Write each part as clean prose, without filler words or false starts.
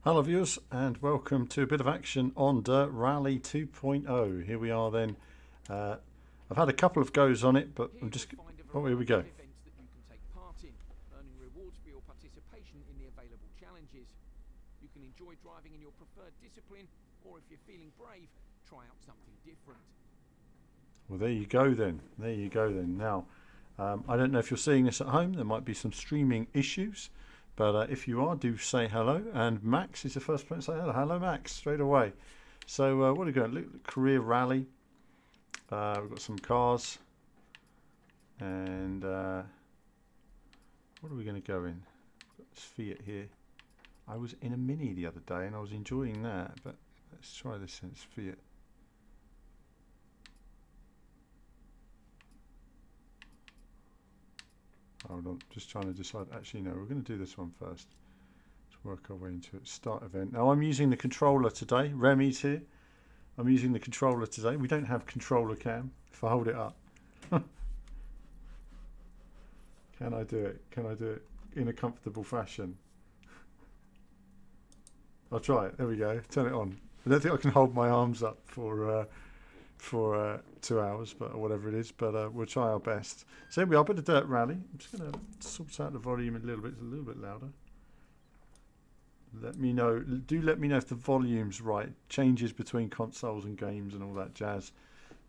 Hello viewers and welcome to a bit of action on Dirt Rally 2.0. Here we are then. I've had a couple of goes on it, but I'm just... Oh, here we go. Events that you can take part in, earning rewards for your participation in the available challenges. You can enjoy driving in your preferred discipline, or if you're feeling brave, try out something different. Well, there you go then. There you go then. Now, I don't know if you're seeing this at home. There might be some streaming issues. But if you are, do say hello. And Max is the first person to say hello. Hello, Max, straight away. So what are we going? Look, career rally. We've got some cars. And what are we going to go in? We've got this Fiat here. I was in a Mini the other day and I was enjoying that. But let's try this in its Fiat. Hold on, just trying to decide. Actually, no, we're going to do this one first. Let's work our way into it. Start event. Now, I'm using the controller today. Remy's here. I'm using the controller today. We don't have controller cam. If I hold it up. Can I do it? Can I do it in a comfortable fashion? I'll try it. There we go. Turn it on. I don't think I can hold my arms up for 2 hours, but whatever it is, but we'll try our best. So here we are, a bit of Dirt Rally. I'm just going to sort out the volume a little bit louder. Let me know, do let me know if the volume's right. Changes between consoles and games and all that jazz.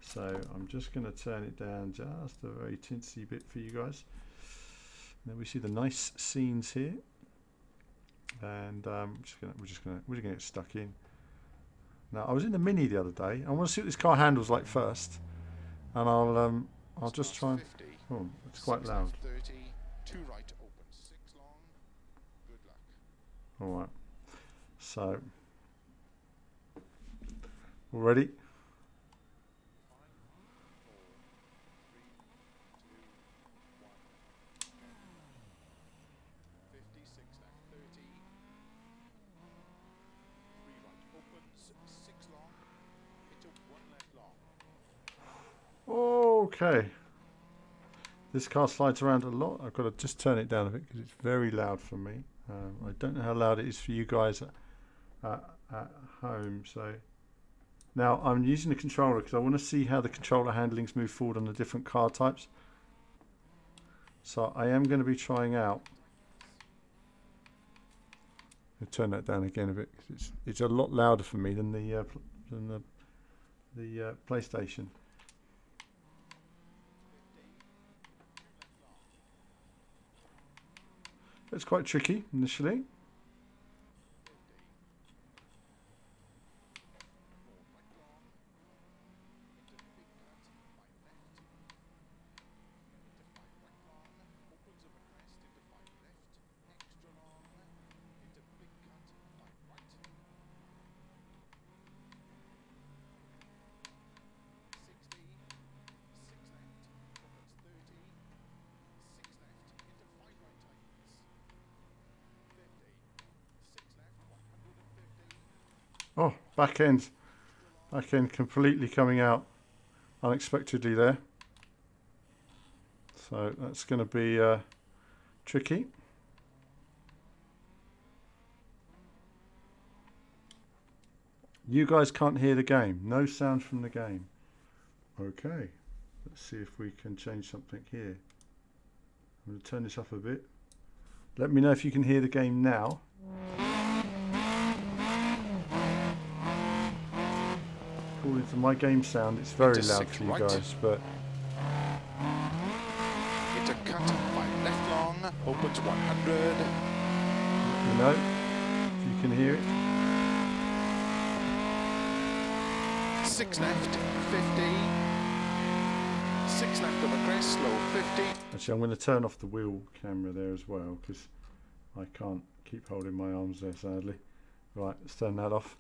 So I'm just going to turn it down just a very tinsy bit for you guys. And then we see the nice scenes here, and we're just gonna get stuck in. Now, I was in the Mini the other day. I want to see what this car handles like first, and I'll just try and... Oh, it's quite loud. All right. So, all ready? Okay, this car slides around a lot. I've got to just turn it down a bit because it's very loud for me. I don't know how loud it is for you guys at home. So now I'm using the controller because I want to see how the controller handlings move forward on the different car types. So I am going to be trying out. I'll turn that down again a bit because it's a lot louder for me than the PlayStation. It's quite tricky initially. Oh, back end completely coming out unexpectedly there. So that's going to be tricky. You guys can't hear the game. No sound from the game. Okay, let's see if we can change something here. I'm going to turn this up a bit. Let me know if you can hear the game now. According to my game sound, it's very loud for you guys, but... Into cut, 5 left long, opens 100. You know, if you can hear it. 6 left, 50. 6 left of a crest, slow 50. Actually, I'm going to turn off the wheel camera there as well, because I can't keep holding my arms there, sadly. Right, let's turn that off.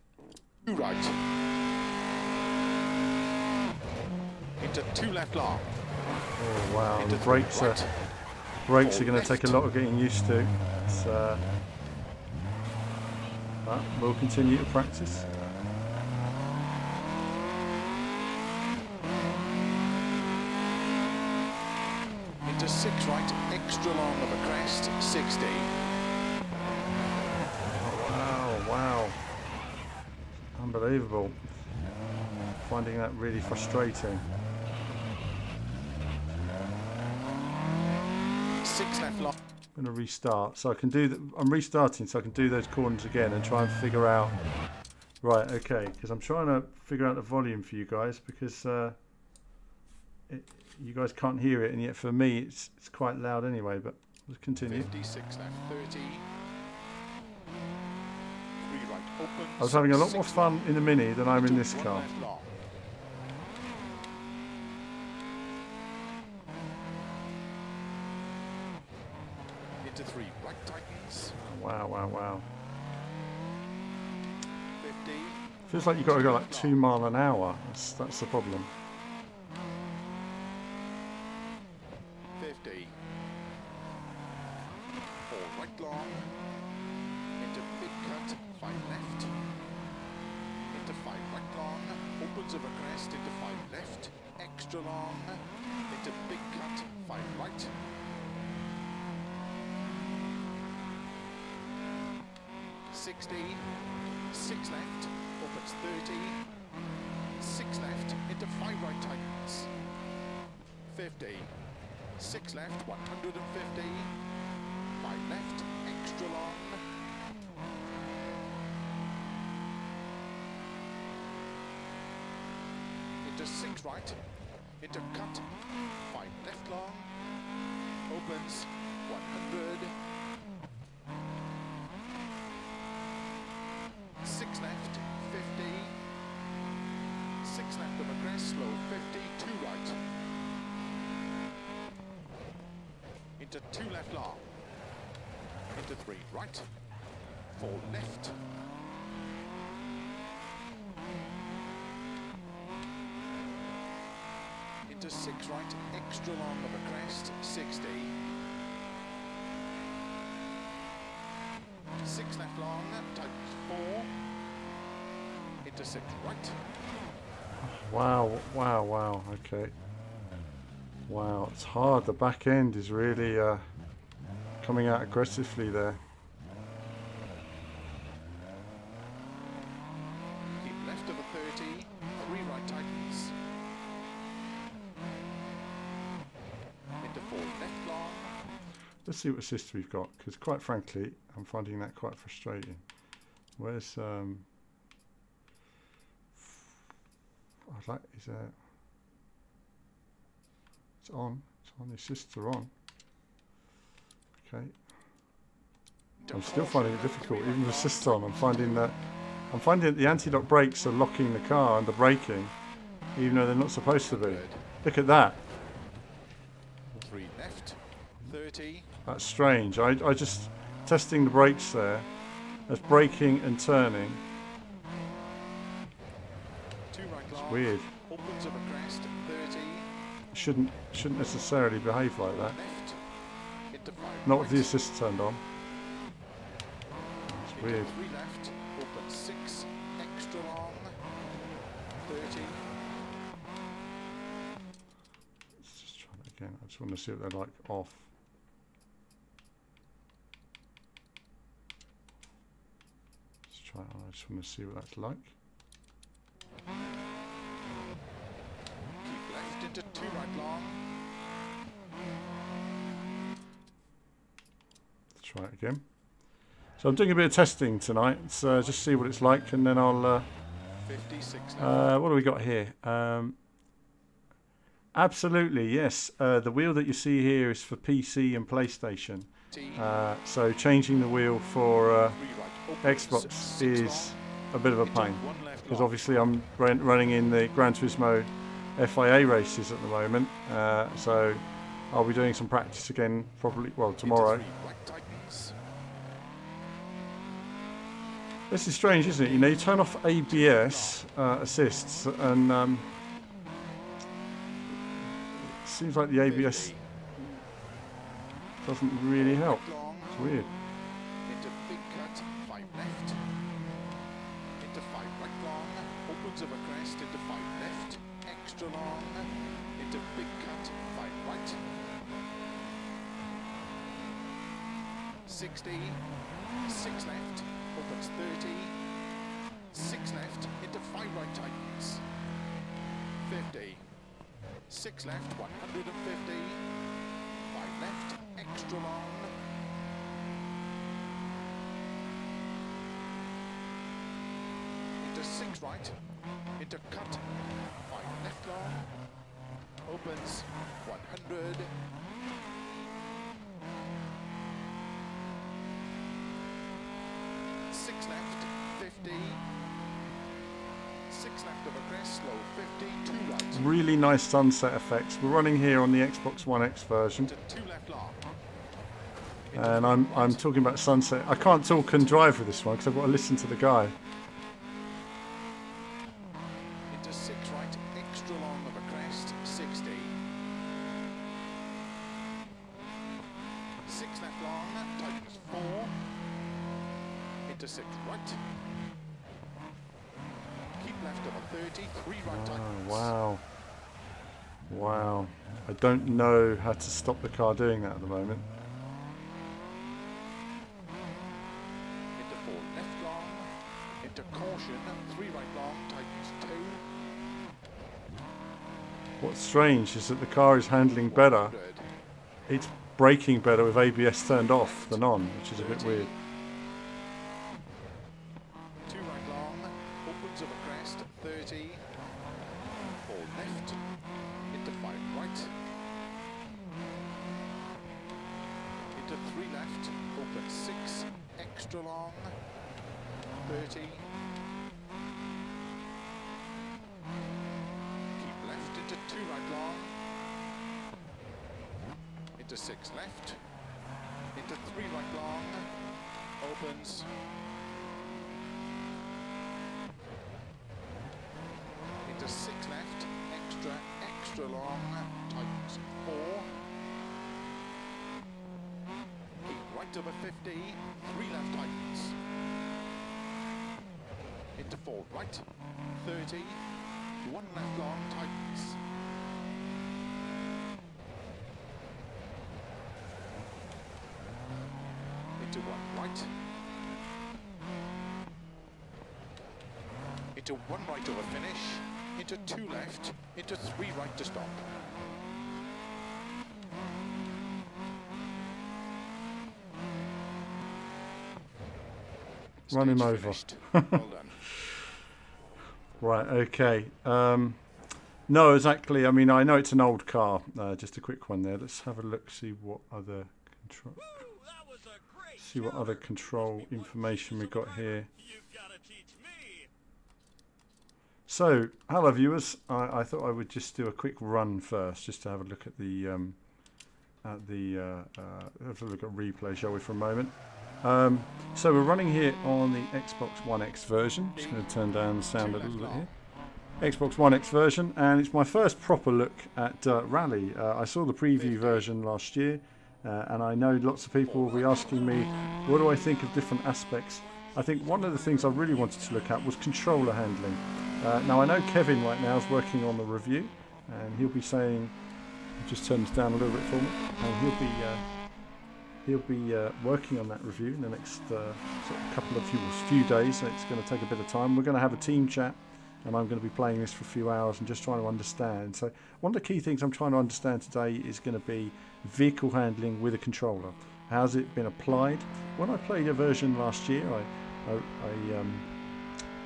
2 right. Into 2 left long. Oh wow, Into the brakes are going to take a lot of getting used to. But we'll continue to practice. Into 6 right, extra long of a crest, 60. Wow, wow. unbelievable. Finding that really frustrating. 6 left long. I'm going to restart, so I can do. I'm restarting, so I can do those corners again and try and figure out. Right, okay, because I'm trying to figure out the volume for you guys because you guys can't hear it, and yet for me it's quite loud anyway. But let's continue. 56 left, 30. 3 right, open. I was having a lot more fun in the Mini than I'm in this car. Left long. Into 3 right tightens. Wow, wow, wow. 50. Feels like you've got to go like 2 miles an hour. That's the problem. 50. 4 right long. Into big cut, 5 left. Into 5 right long. Opens over crest into 5 left. Extra long. Into big cut, 5 right. 60. 6 left. Opens 30. 6 left. Into 5 right tightens. 50. 6 left, 150, 5 left, extra long, into 6 right, into cut, 5 left long, opens 100, 6 left, 50, 6 left over crest, slow 50, 2 right. Into 2 left long, into 3 right, 4 left, into 6 right, extra long of a crest, 60, 6 left long, tightens 4, into 6 right. Wow, wow, wow. Okay. Wow, it's hard. The back end is really coming out aggressively there. Keep left of a 30, 3 right tightens. Into 4 left long. Let's see what assist we've got, because quite frankly, I'm finding that quite frustrating. Where's I like is that. It's on. The assists are on. Okay. I'm still finding it difficult, even with assists on. I'm finding that the anti-lock brakes are locking the car under braking, even though they're not supposed to be. Look at that. 3 left, 30. That's strange. I just testing the brakes there. That's braking and turning. 2 right long. Weird. Opens of a crest, 30. Shouldn't necessarily behave like that. Left, into 5 Not right. with the assist turned on. It's Into weird. 3 left, open 6, extra long, 30. Let's just try that again. I just want to see what they're like off. Let's try it on. I just want to see what that's like. Keep left into 2 right long. Let's try it again. So I'm doing a bit of testing tonight. So just see what it's like, and then I'll. 56 left. What do we got here? Absolutely, yes. The wheel that you see here is for PC and PlayStation. So changing the wheel for 3 right, opens, Xbox 6 is a bit of a long, into pain, 1 left because long. obviously I'm running in the Gran Turismo FIA races at the moment. So I'll be doing some practice again, probably Into tomorrow. 3 right tightens. This is strange, isn't it? You know, you turn off ABS assists, and it seems like the ABS 50. doesn't really help. Long, It's weird. into big cut, 5 left. Into 5 right long, opens of a crest into 5 left, extra long, into big cut, 5 right. 60, 6 left, opens 30, 6 left, into 5 right tightens. 50. 6 left, 150. 5 left, extra long. Into 6 right, into cut. 5 left long. Opens 100. 6 left, 50. 6 left of a crest, slow 50, 2 right. Really nice sunset effects. We're running here on the Xbox One X version. Into 2 left long. And I'm talking about sunset. I can't talk and drive with this one because I've got to listen to the guy. Into 6 right, extra long of a crest, 60. 6 left long, tightens 4. Into 6 right. Keep left of a 30, 3 right tightens. Wow. Wow. I don't know how to stop the car doing that at the moment. Into 4 left long. Into caution, 3 right long, tightens 2. What's strange is that the car is handling better. 100. It's braking better with ABS turned off than on, which is a bit weird. 2 right long, opens of a crest, 30. 4 left, into 5 right. Into 3 left, open 6, extra long, 30. Keep left into 2 right long. Into 6 left, into 3 right long, opens. Into 6 left, extra long, tightens 4. Keep right over 50, 3 left tightens. Into 4 right, 30, 1 left long, tightens. Into 1 right. Into 1 right over finish. Into 2 left, into 3 right to stop. Run him Stage over. finished. Well done. Right, okay. No, exactly. I mean, I know it's an old car. Just a quick one there. Let's have a look, see what other control information we got here. So, hello viewers. I thought I would just do a quick run first, just to have a look at the have a look at replay, shall we, for a moment. So we're running here on the Xbox One X version. Just going to turn down the sound a little bit here. Xbox One X version, and it's my first proper look at Rally. I saw the preview version last year, and I know lots of people will be asking me, what do I think of different aspects? I think one of the things I really wanted to look at was controller handling. Now I know Kevin right now is working on the review, and he'll be saying, just turn this down a little bit for me, and he'll be working on that review in the next sort of couple of few days. So it's going to take a bit of time. We're going to have a team chat, and I'm going to be playing this for a few hours and just trying to understand. So one of the key things I'm trying to understand today is going to be vehicle handling with a controller. How's it been applied? When I played a version last year,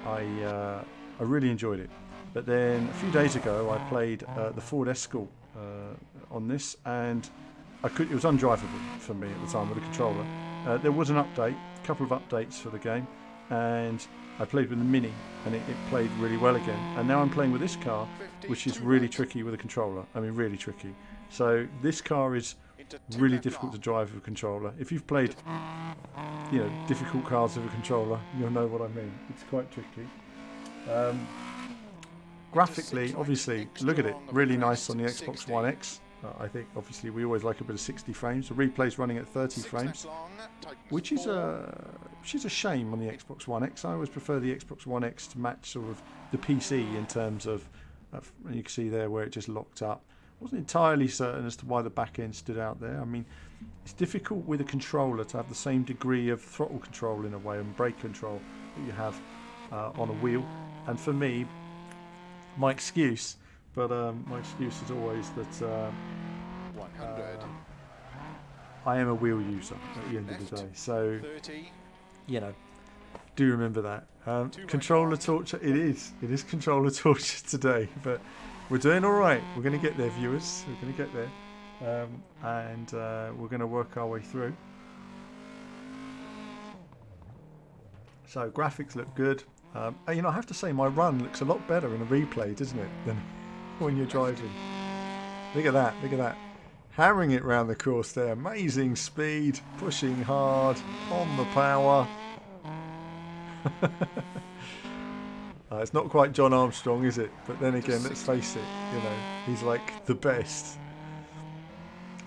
I really enjoyed it. But then a few days ago, I played the Ford Escort on this, and it was undrivable for me at the time with a controller. There was an update, a couple of updates for the game, and I played with the Mini, and it played really well again. And now I'm playing with this car, which is really tricky with a controller. I mean, really tricky. So this car is really difficult to drive with a controller. If you've played, you know, difficult cars with a controller, you'll know what I mean. It's quite tricky. Graphically, obviously, look at it, really nice on the Xbox One X. I think obviously we always like a bit of 60 frames. The replay's running at 30 frames, which is a shame on the Xbox One X. I always prefer the Xbox One X to match sort of the PC in terms of you can see there where it just locked up. I wasn't entirely certain as to why the back end stood out there. I mean, it's difficult with a controller to have the same degree of throttle control in a way and brake control that you have on a wheel. And for me, my excuse is always that 100. I am a wheel user at the end of the day. So, 30. you know, do remember that. Controller torture, it is controller torture today, but we're doing all right. We're going to get there, viewers. We're going to get there. And we're going to work our way through. So graphics look good. You know, I have to say my run looks a lot better in a replay, doesn't it, than when you're driving. Look at that, look at that. Hammering it round the course there. Amazing speed, pushing hard, on the power. It's not quite John Armstrong, is it? But then again, let's face it, you know, he's like the best.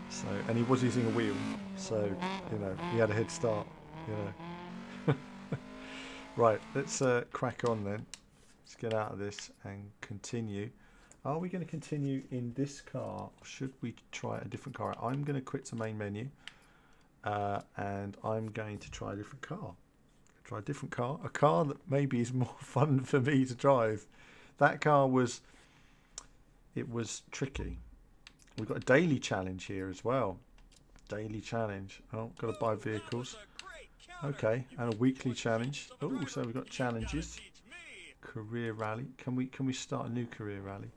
So, and he was using a wheel, so, you know, he had a head start, you know. Right, let's crack on then. Let's get out of this and continue. Are we going to continue in this car, or should we try a different car? I'm going to quit the main menu, and I'm going to try a different car. Try a different car, a car that maybe is more fun for me to drive. That car was, it was tricky. We've got a daily challenge here as well. Daily challenge. Oh, got to buy vehicles. Okay, and a weekly challenge. Oh, so we've got challenges. Career rally. Can we start a new career rally?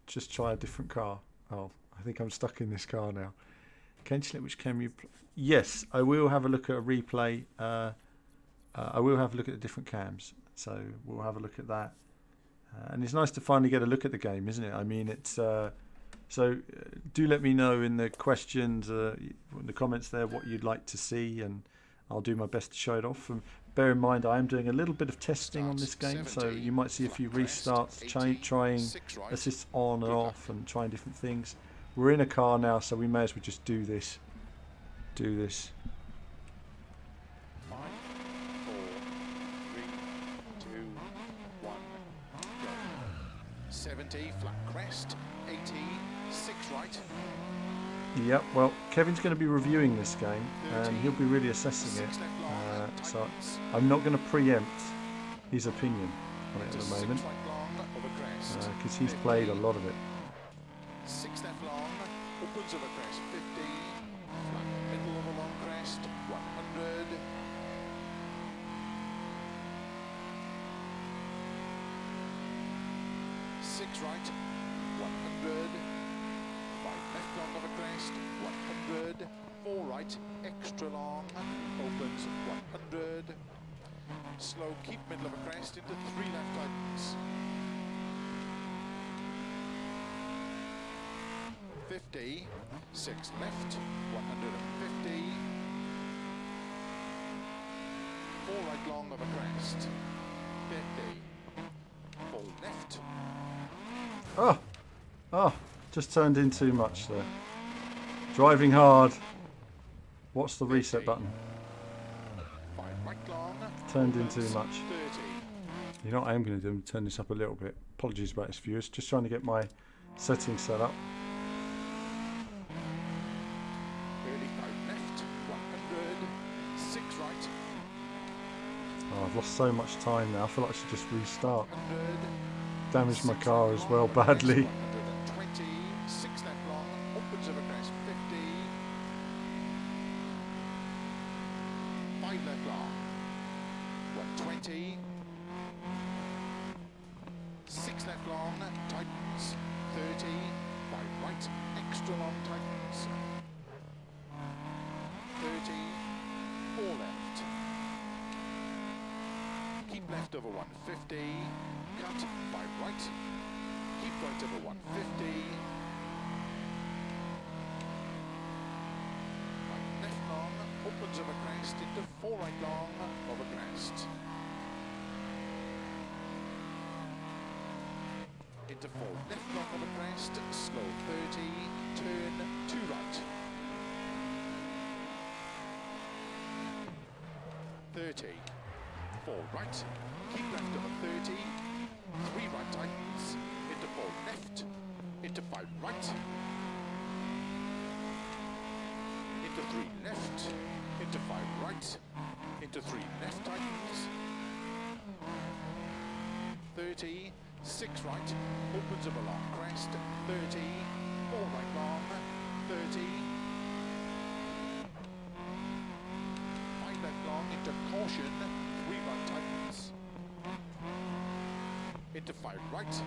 Just try a different car. Oh, I think I'm stuck in this car now. Can you select which camera you Yes, I will have a look at a replay. I will have a look at the different cams. So we'll have a look at that. And it's nice to finally get a look at the game, isn't it? I mean, it's... So do let me know in the questions, in the comments there, what you'd like to see, and I'll do my best to show it off. And bear in mind, I am doing a little bit of testing on this game, so you might see a few restarts, trying assists on and off, and trying different things. We're in a car now, so we may as well just do this. 5, 4, 3, 2, 1, go. 70, flat crest, 80, 6 right. Yep, well, Kevin's going to be reviewing this game, and he'll be really assessing it. So I'm not going to preempt his opinion on it at the moment, because he's played a lot of it. 6 left long, opens over crest, 50, flat middle of a long crest, 100. 6 right, 100. 5 left long of a crest, 100. 4 right, extra long, opens 100. Slow, keep middle of a crest into 3 left tightens. 50, 6 left, 150. 4 right long of a crest, 50. 4 left. Oh, just turned in too much there. Driving hard. What's the reset button? 5 right long. Turned in too much. 30. You know what I am going to do? Turn this up a little bit. Apologies about this, viewers. Just trying to get my settings set up. Early 5 left, 100. 6 right. Oh, I've lost so much time now. I feel like I should just restart. 100. Damaged my car as well badly. 120. 6 left long, opens of a crest, 50. 5 left long. 120. 6 left long, tightens. 30. 5 right, extra long tightens. 30. 4 left. Keep left over 150. Cut. 5 right. Keep right over 150. 5 left long, opens over crest into 4 right long over crest. Into 4 left long over crest, slow 30, turn 2 right. 30, 4 right, keep left over 30, 3 right tightens, into 4 left, into 5 right, into 3 left, into 5 right, into 3 left tightens, 30, 6 right, opens of a long crest, 30, 4 right long, 30, 5 left long, into caution, 3 right tightens, into 5 right,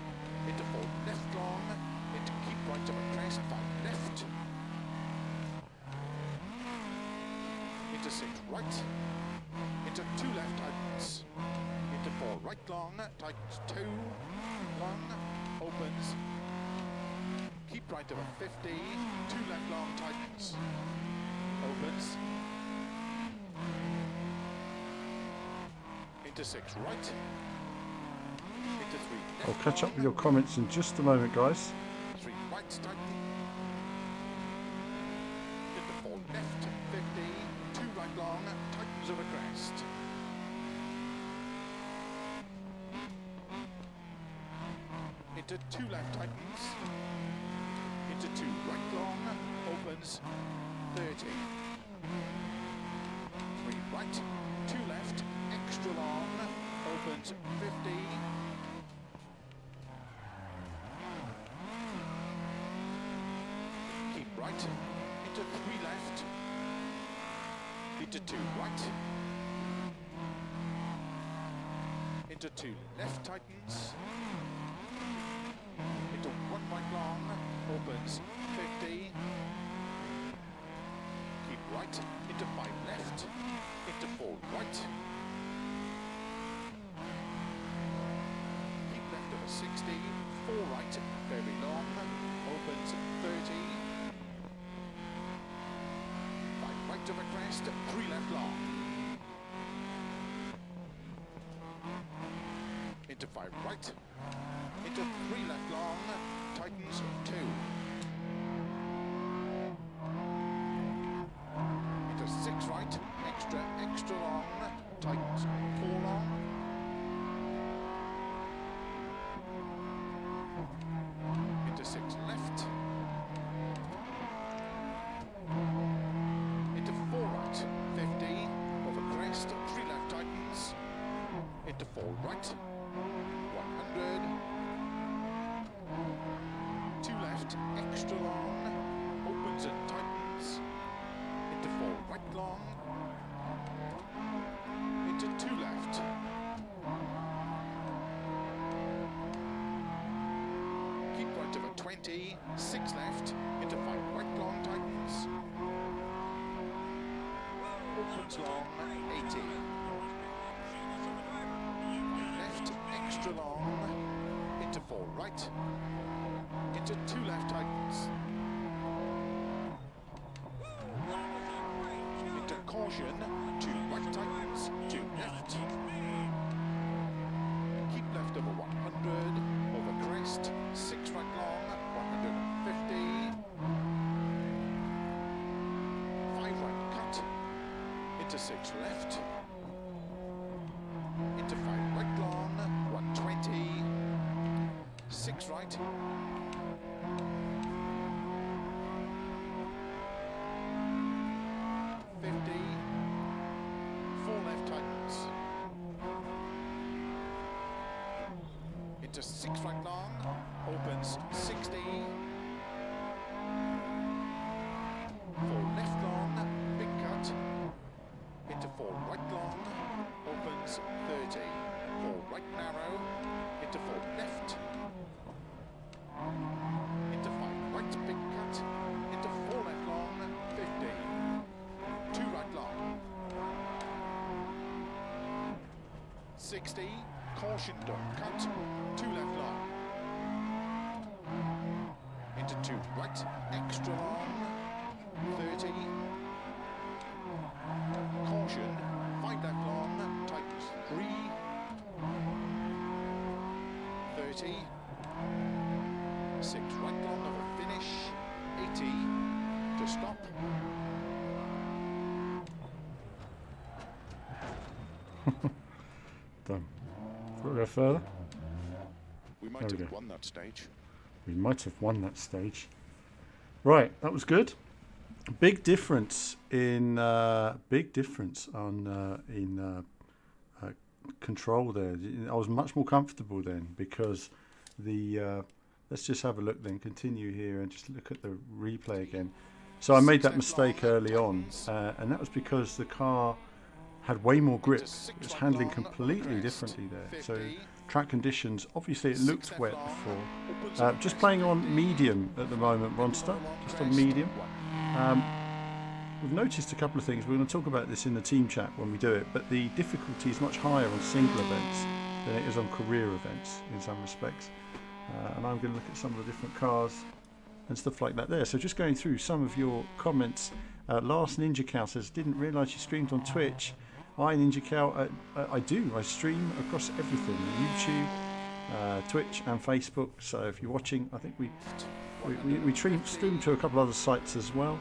into 4 left long, into keep right of a crest, 5 left, into 6 right, into 2 left tightens, into 4 right long, tightens 2, long, opens, keep right of a 50, 2 left long tightens, opens, into 6 right, into 3 left. I'll catch up with your comments in just a moment, guys. 3 right tighten, into 4 left, 50, 2 right long, tightens of a crest. Into 2 left tightens, into 2 right long, opens, 30. 3 right, 2 left, extra long, opens, 50. Keep right, into 3 left, into 2 right, into 2 left tightens, into 1 right long, opens, 50, keep right, into 5 left, into 4 right, keep left of a 60, 4 right, very long, opens, 30, 5 right of a crest, 3 left long, into 5 right, into 3 left long, tightens 2. Into 6 right, extra long, tightens 4 long. Into 6 left. Into 4 right, 50, over crest, 3 left tightens. Into 4 right, 100. 2 left, extra long, opens and tightens, into 4 right long, into 2 left, keep right of a 20, 6 left, into 5 right long tightens, opens long, 80, 5 left, extra long, into 4 right, into 2 left tightens, into caution, 2 right tightens, 2 left, keep left over 100, over crest, 6 right long, 150, 5 right cut, into 6 left, into 5 right long, 120, 6 right, 50, 4 left tightens, into 6 right long, opens 60, 4 left long, big cut, into 4 right long, opens 30, 4 right narrow, into 4 left, into 5 right big cut, into 4 left long, 50, 2 right long, 60, caution don't cut, 2 left long, into 2 right, extra long, 30, caution, 5 left long, tightens 3, 30, 6 right long of a finish, 80, to stop. Done. We'll go further. We might There we have go. won that stage. We might have won that stage. Right, that was good. Big difference in control there. I was much more comfortable then because the let's just have a look then, continue here and just look at the replay again. So I made that mistake early on, and that was because the car had way more grip. It was handling completely differently there. So track conditions, obviously it looked wet before. Just playing on medium at the moment, Ronster, just on medium. We've noticed a couple of things. We're going to talk about this in the team chat when we do it, but the difficulty is much higher on single events than it is on career events in some respects. And I'm going to look at some of the different cars and stuff like that there. So just going through some of your comments. Last Ninja Cow says, didn't realise you streamed on Twitch. Hi Ninja Cow, I do. I stream across everything, YouTube, Twitch and Facebook. So if you're watching, I think we stream to a couple other sites as well.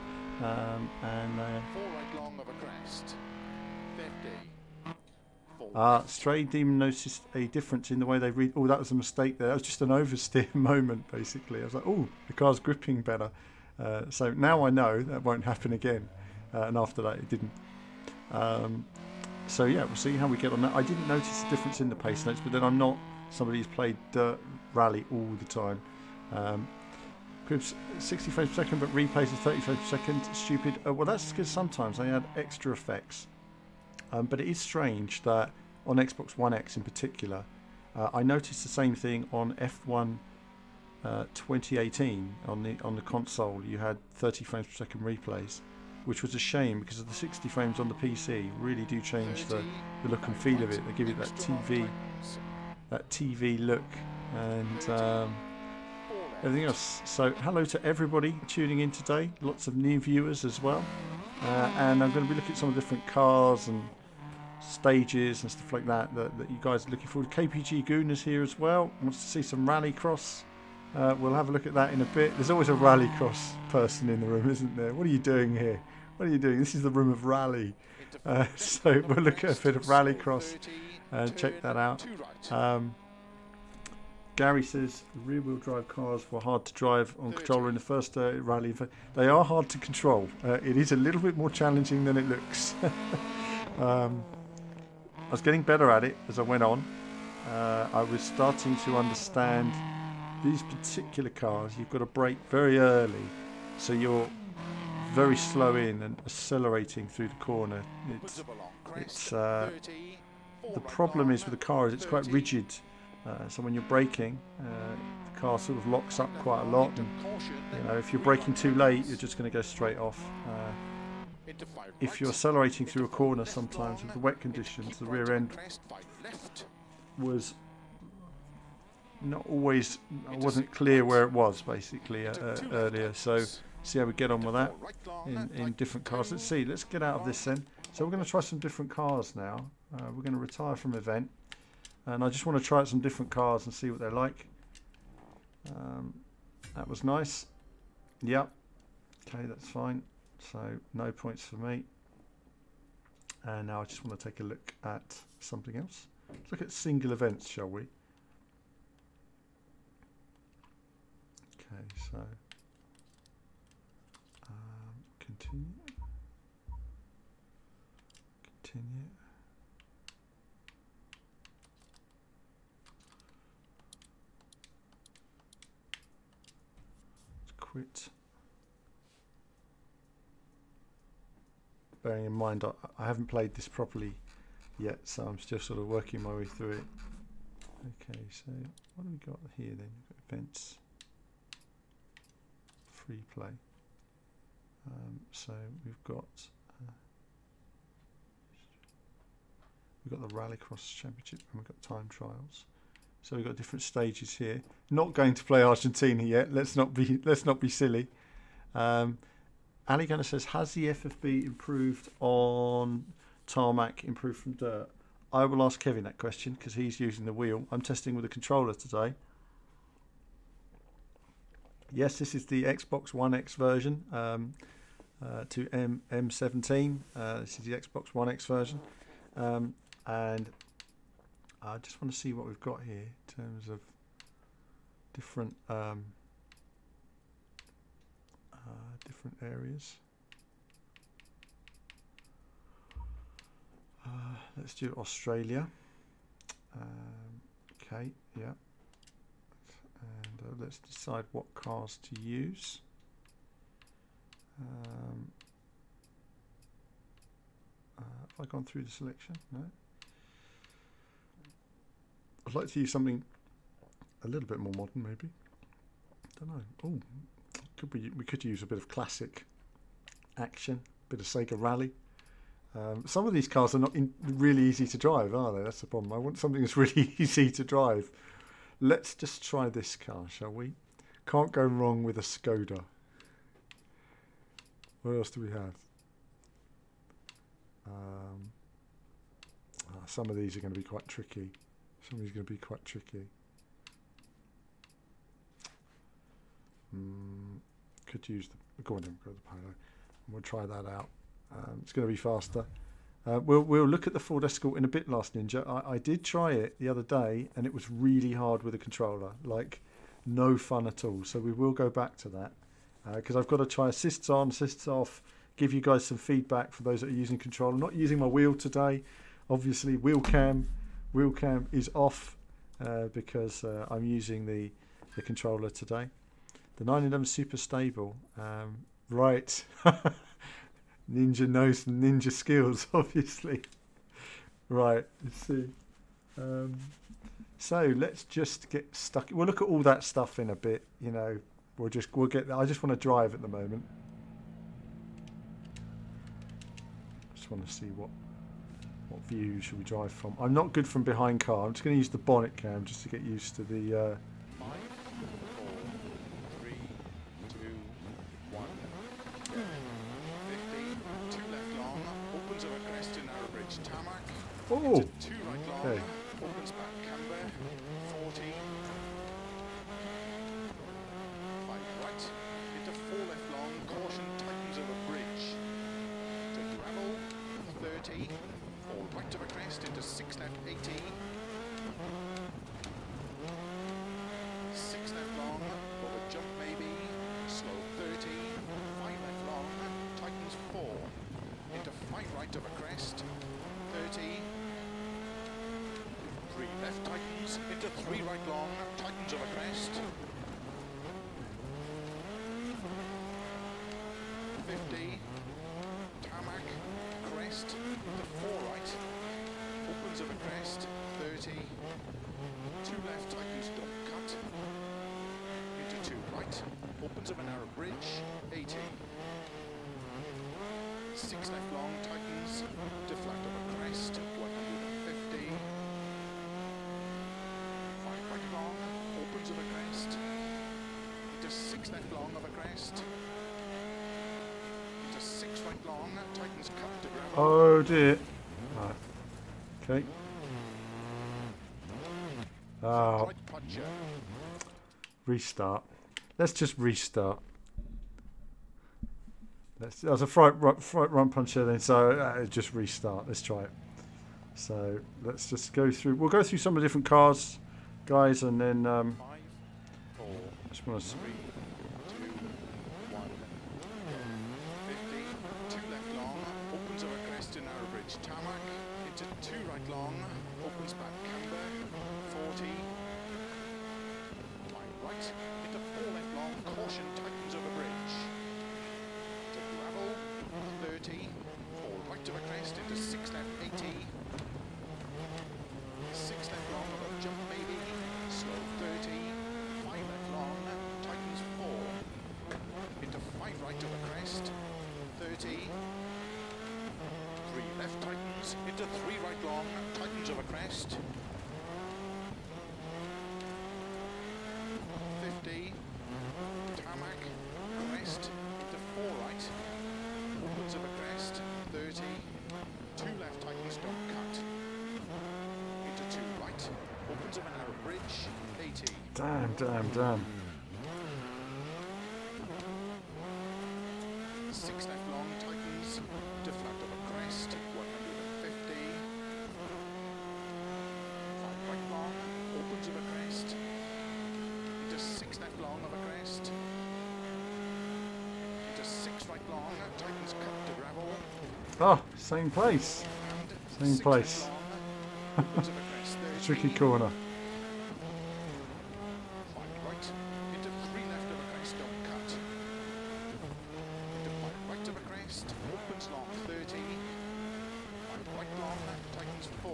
Stray Demon noticed a difference in the way they read. Oh, that was a mistake there. That was just an oversteer moment, basically. I was like, oh, the car's gripping better. So now I know that won't happen again. And after that, it didn't. So yeah, we'll see how we get on that. I didn't notice the difference in the pace notes, but then I'm not somebody who's played dirt rally all the time. Cribs 60 frames per second, but replays at 30 frames per second. Stupid. Well, that's because sometimes they add extra effects. But it is strange that on Xbox One X in particular, I noticed the same thing on F1 2018 on the console. You had 30 frames per second replays, which was a shame because of the 60 frames on the PC really do change the look and feel of it. They give it that TV look and everything else. So hello to everybody tuning in today. Lots of new viewers as well. And I'm going to be looking at some of the different cars and stages and stuff like that you guys are looking forward to. KPG Goon is here as well. Wants to see some Rallycross. We'll have a look at that in a bit. There's always a Rallycross person in the room, isn't there? What are you doing here? What are you doing? This is the room of rally. So we'll look at a bit of Rallycross and check that out. Gary says rear-wheel drive cars were hard to drive on controller in the first rally. They are hard to control. It is a little bit more challenging than it looks. I was getting better at it as I went on. I was starting to understand these particular cars. You've got to brake very early, so you're very slow in and accelerating through the corner. The problem is with the car is it's quite rigid. So when you're braking, the car sort of locks up quite a lot, and if you're braking too late, you're just going to go straight off. If you're accelerating through a corner, sometimes with the wet conditions, the rear end was not always. I wasn't clear where it was basically earlier. So see how we get on with that in different cars. Let's get out of this then. So we're going to try some different cars now. We're going to retire from event. And I just want to try out some different cars and see what they're like. That was nice. Yep. Okay, that's fine. So no points for me. And now I just want to take a look at something else. Let's look at single events, shall we? Okay, so continue. Continue. Quit. Bearing in mind I haven't played this properly yet, so I'm still sort of working my way through it. Okay, so what have we got here then? We've got events, free play. So we've got the Rallycross Championship and we've got time trials. So we've got different stages here. Not going to play Argentina yet. Let's not be silly. Ali Gunner says, has the FFB improved on tarmac, improved from dirt? I will ask Kevin that question because he's using the wheel. I'm testing with a controller today. Yes, this is the Xbox One X version to M17. This is the Xbox One X version. And I just want to see what we've got here in terms of different different areas. Let's do Australia. Okay, yeah. And let's decide what cars to use. Have I gone through the selection? No. I'd like to use something a little bit more modern, maybe. Don't know. Oh, we could use a bit of classic action, a bit of Sega Rally. Some of these cars are not really easy to drive, are they? That's the problem. I want something that's really easy to drive. Let's just try this car, shall we? Can't go wrong with a Skoda. What else do we have? Some of these are going to be quite tricky. Some of these are going to be quite tricky. Could use the... Go on then, go to the Polo. And we'll try that out. It's going to be faster. We'll look at the Ford Escort in a bit, Last Ninja. I did try it the other day, and it was really hard with a controller. Like, no fun at all. So we will go back to that. Because I've got to try assists on, assists off, give you guys some feedback for those that are using controller. I'm not using my wheel today. Obviously, wheel cam is off because I'm using the controller today. The 911 super stable. Right. Ninja knows some ninja skills, obviously. Right, let's see. So let's just get stuck. We'll look at all that stuff in a bit. You know, we'll get there. I just want to drive at the moment. Just want to see what view should we drive from. I'm not good from behind car. I'm just going to use the bonnet cam just to get used to the. 5, 4, 3, 2, 1. 50, 2 left long, opens over crest to narrow bridge tarmac. Oh, Into 2 right long, okay. opens back camber. 40. 5 right, into 4 left long, caution tightens over bridge. To gravel. 30. 4 right over crest into 6 left 80. 6 left long, over jump maybe, slow 30, 5 left long, tightens 4, into 5 right over crest, 30, 3 left tightens, into 3 right long, tightens over crest, 50, tarmac, crest, into 4 right, opens over crest, 30, 2 left tightens, don't cut, into 2 right, opens over narrow bridge, 80, 6 left long tightens, to flat over crest, 150, 5 right long, opens over crest, into 6 left long over crest, into 6 right long, tightens cut to gravel. Oh dear. Right. Okay. Oh. Right puncher. Restart. Let's just restart. There's a front run puncher then, so just restart. Let's try it. So let's just go through. We'll go through some of the different cars, guys, and then 5, 4, just want to. 3, 2, 1. 50, 2 left long, opens over crest to narrow bridge tarmac, into 2 right long, opens back camber, 40, 5 right, into 4 left long, caution tightens over bridge, to gravel, 30, 4 right over crest, into 6 left 80, 6 left long over jump maybe, slow 30, 5 left long, tightens 4, into 5 right over crest, 30, 3 left tightens, into 3 right long, tightens over crest, 50, tarmac, crest, into 4 right, opens over crest, 30, 2 left tightens, don't cut, into 2 right, opens over narrow bridge, 80. Damn. 6 left long tightens, to flat over crest, 150. 5 right long, opens over crest, into 6 left long over crest, into 6 right long, tightens cut to gravel, Oh, same place. and Same 6 place. left long, opens over crest, crest 30. Tricky corner. 5 right, into 3 left of a crest, don't cut. Into 5 right of a crest, opens long 30. 5 right long, tightens 4.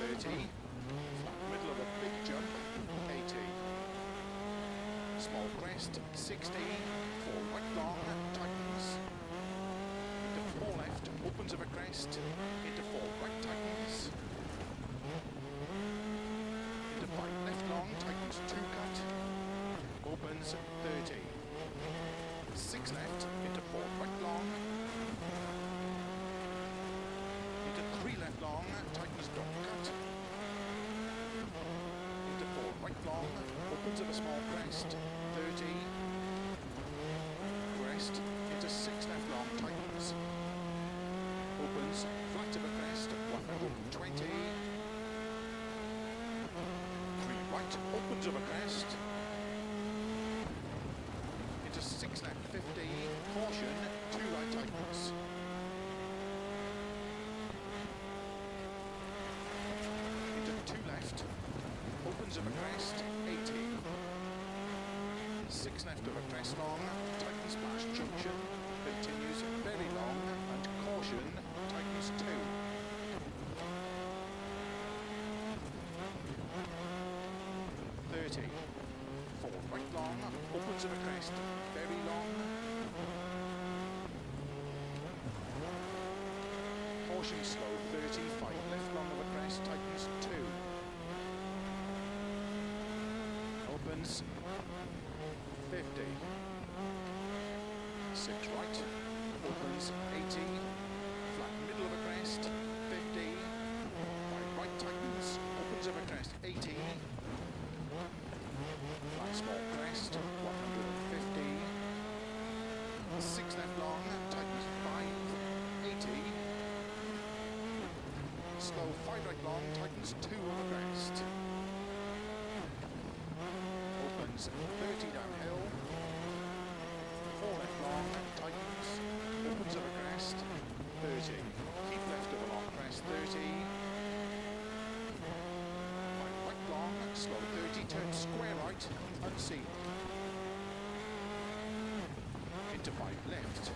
30. Flat middle of a big jump, 80. Small crest, 60. 4 right long, tightens. Into 4 left, opens of a crest. Into 4 right, tightens. Into 5 left long, tightens 2 cut. Opens 30. 6 left, into 4 right long. Into 3 left long, tightens don't cut. Into 4 right long, opens of a small crest, 30. Crest, into 6 left long, tightens. Opens, flat of a crest, 120. 3 right, opens of a crest. Into 6 left, 50. Caution, 2 right, tightens. Into 2 left, opens of a crest, 80. 6 left of a crest long, tightens past junction, continues very long, and caution, tightens 2. 30. 4 right long, opens of a crest, very long. Caution slow, 30. 5 left long of a crest, tightens 2. Opens 50. 6 right, opens 80. Flat middle of a crest, 50. 5 right, tightens, opens of a crest, 80. Flat small crest, 150. 6 left long, tightens 5. 80. Slow 5 right long, tightens 2 of a crest. Opens 30 downhill. 4 left long, tightens, opens of a crest, 30. Keep left of a long crest, 30. 5 right long, slow 30, turn square right, unseen. Into 5 left.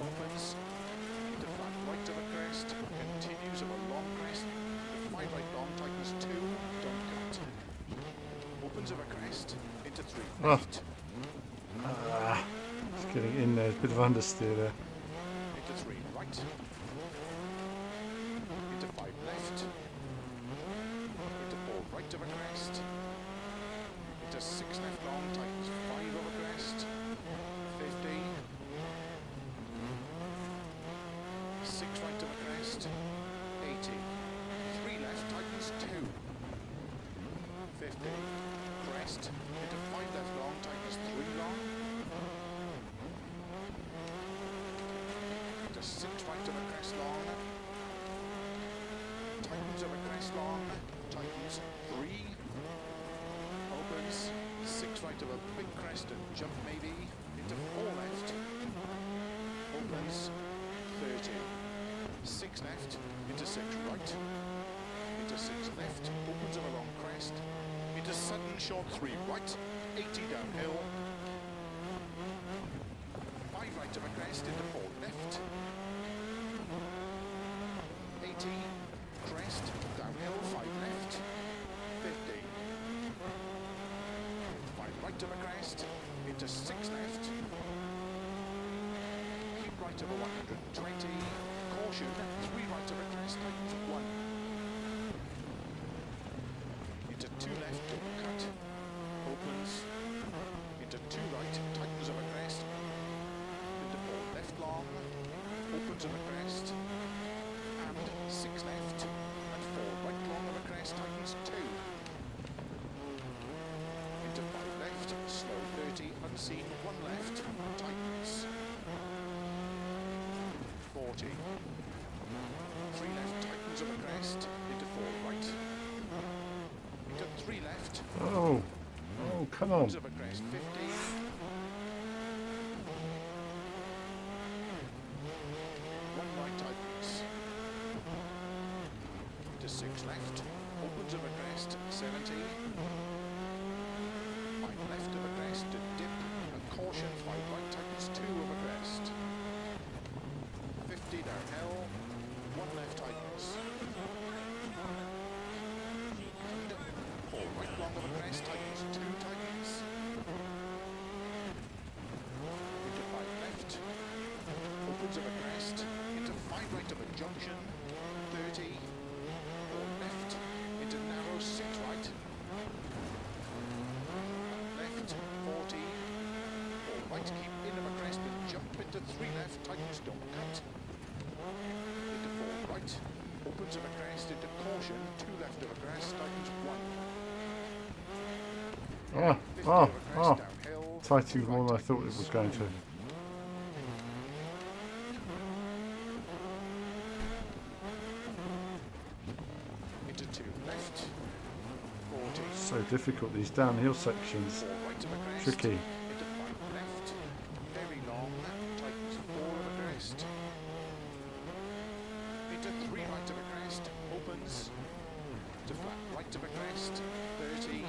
Opens, into flat right of a crest, continues of a long crest, into 5 right long, tightens 2, don't cut. Opens of a crest, into 3 left. It's getting in there, a bit of understeer there. Into 3 right. Into 5 left. Into 4 right of a crest. Into 6 left long, tightens 5 of a crest. 50. 6 right of a crest. 80. 3 left, tightens 2. 50. Crest. Into 5 left long, tightens 3 long. Into 6 right of a crest long. Tightens of a crest long. Tightens 3. Opens. 6 right of a big crest and jump maybe. Into 4 left. Opens. 30. 6 left. Into 6 right. Into 6 left. Opens of a long crest. Into sudden short 3 right. 80 downhill. 5 right of a crest into 4 left. 80. Crest. Downhill 5 left. 50. 5 right of a crest. Into 6 left. Keep right of a 120. Caution. 3 right of a crest. Tightens 1. Into 2 left. Don't cut. Opens. Into 2 right. Tightens of a crest. Into 4 left long. Opens of a crest. And 6 left. And 4 right long of a crest. Tightens 2. Into 5 left. Slow 30. Unseen. 1 left. Tightens. 40. 3 left. Tightens of a crest. Into 4 right. Into 3 left. Oh, come on. Opens of a crest. 50. 1 left, opens of a crest, 70. 5 left of a crest, a dip, and caution, 5 right tightens, 2 of a crest. 50 downhill, 1 left tightens. 4 right long of a crest, tightens, 2 tightens. Into 5 left, opens of a crest, into 5 right of a junction, 30. 4 left, into narrow, 6 right. Left, 40. 4 right, keep in of a crest and jump into 3 left, tightens, don't cut. Into 4 right, opens of a crest, into caution, 2 left of a crest, tightens, 1. 50 of a crest, downhill, Tightened more than I thought it was going to. Into 2 left, 40. So difficult, these downhill sections. 4 right of a crest. Tricky. Into 5 left, very long, tightens 4 of a crest. Into 3 right of a crest, opens. To flat right of a crest, 30.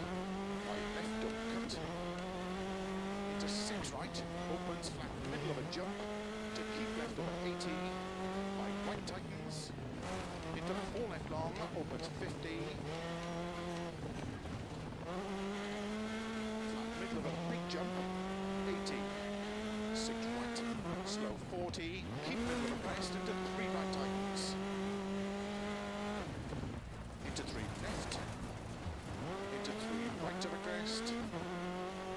5 left, don't cut. Into 6 right, opens, flat middle of a jump. To keep left of a 80. 5 right tightens. Into 4 left long, opens 50. Middle of a big jump, 80, 6 right, slow 40, keep middle of a crest, into 3 right tightens, into 3 left, into 3 right of a crest,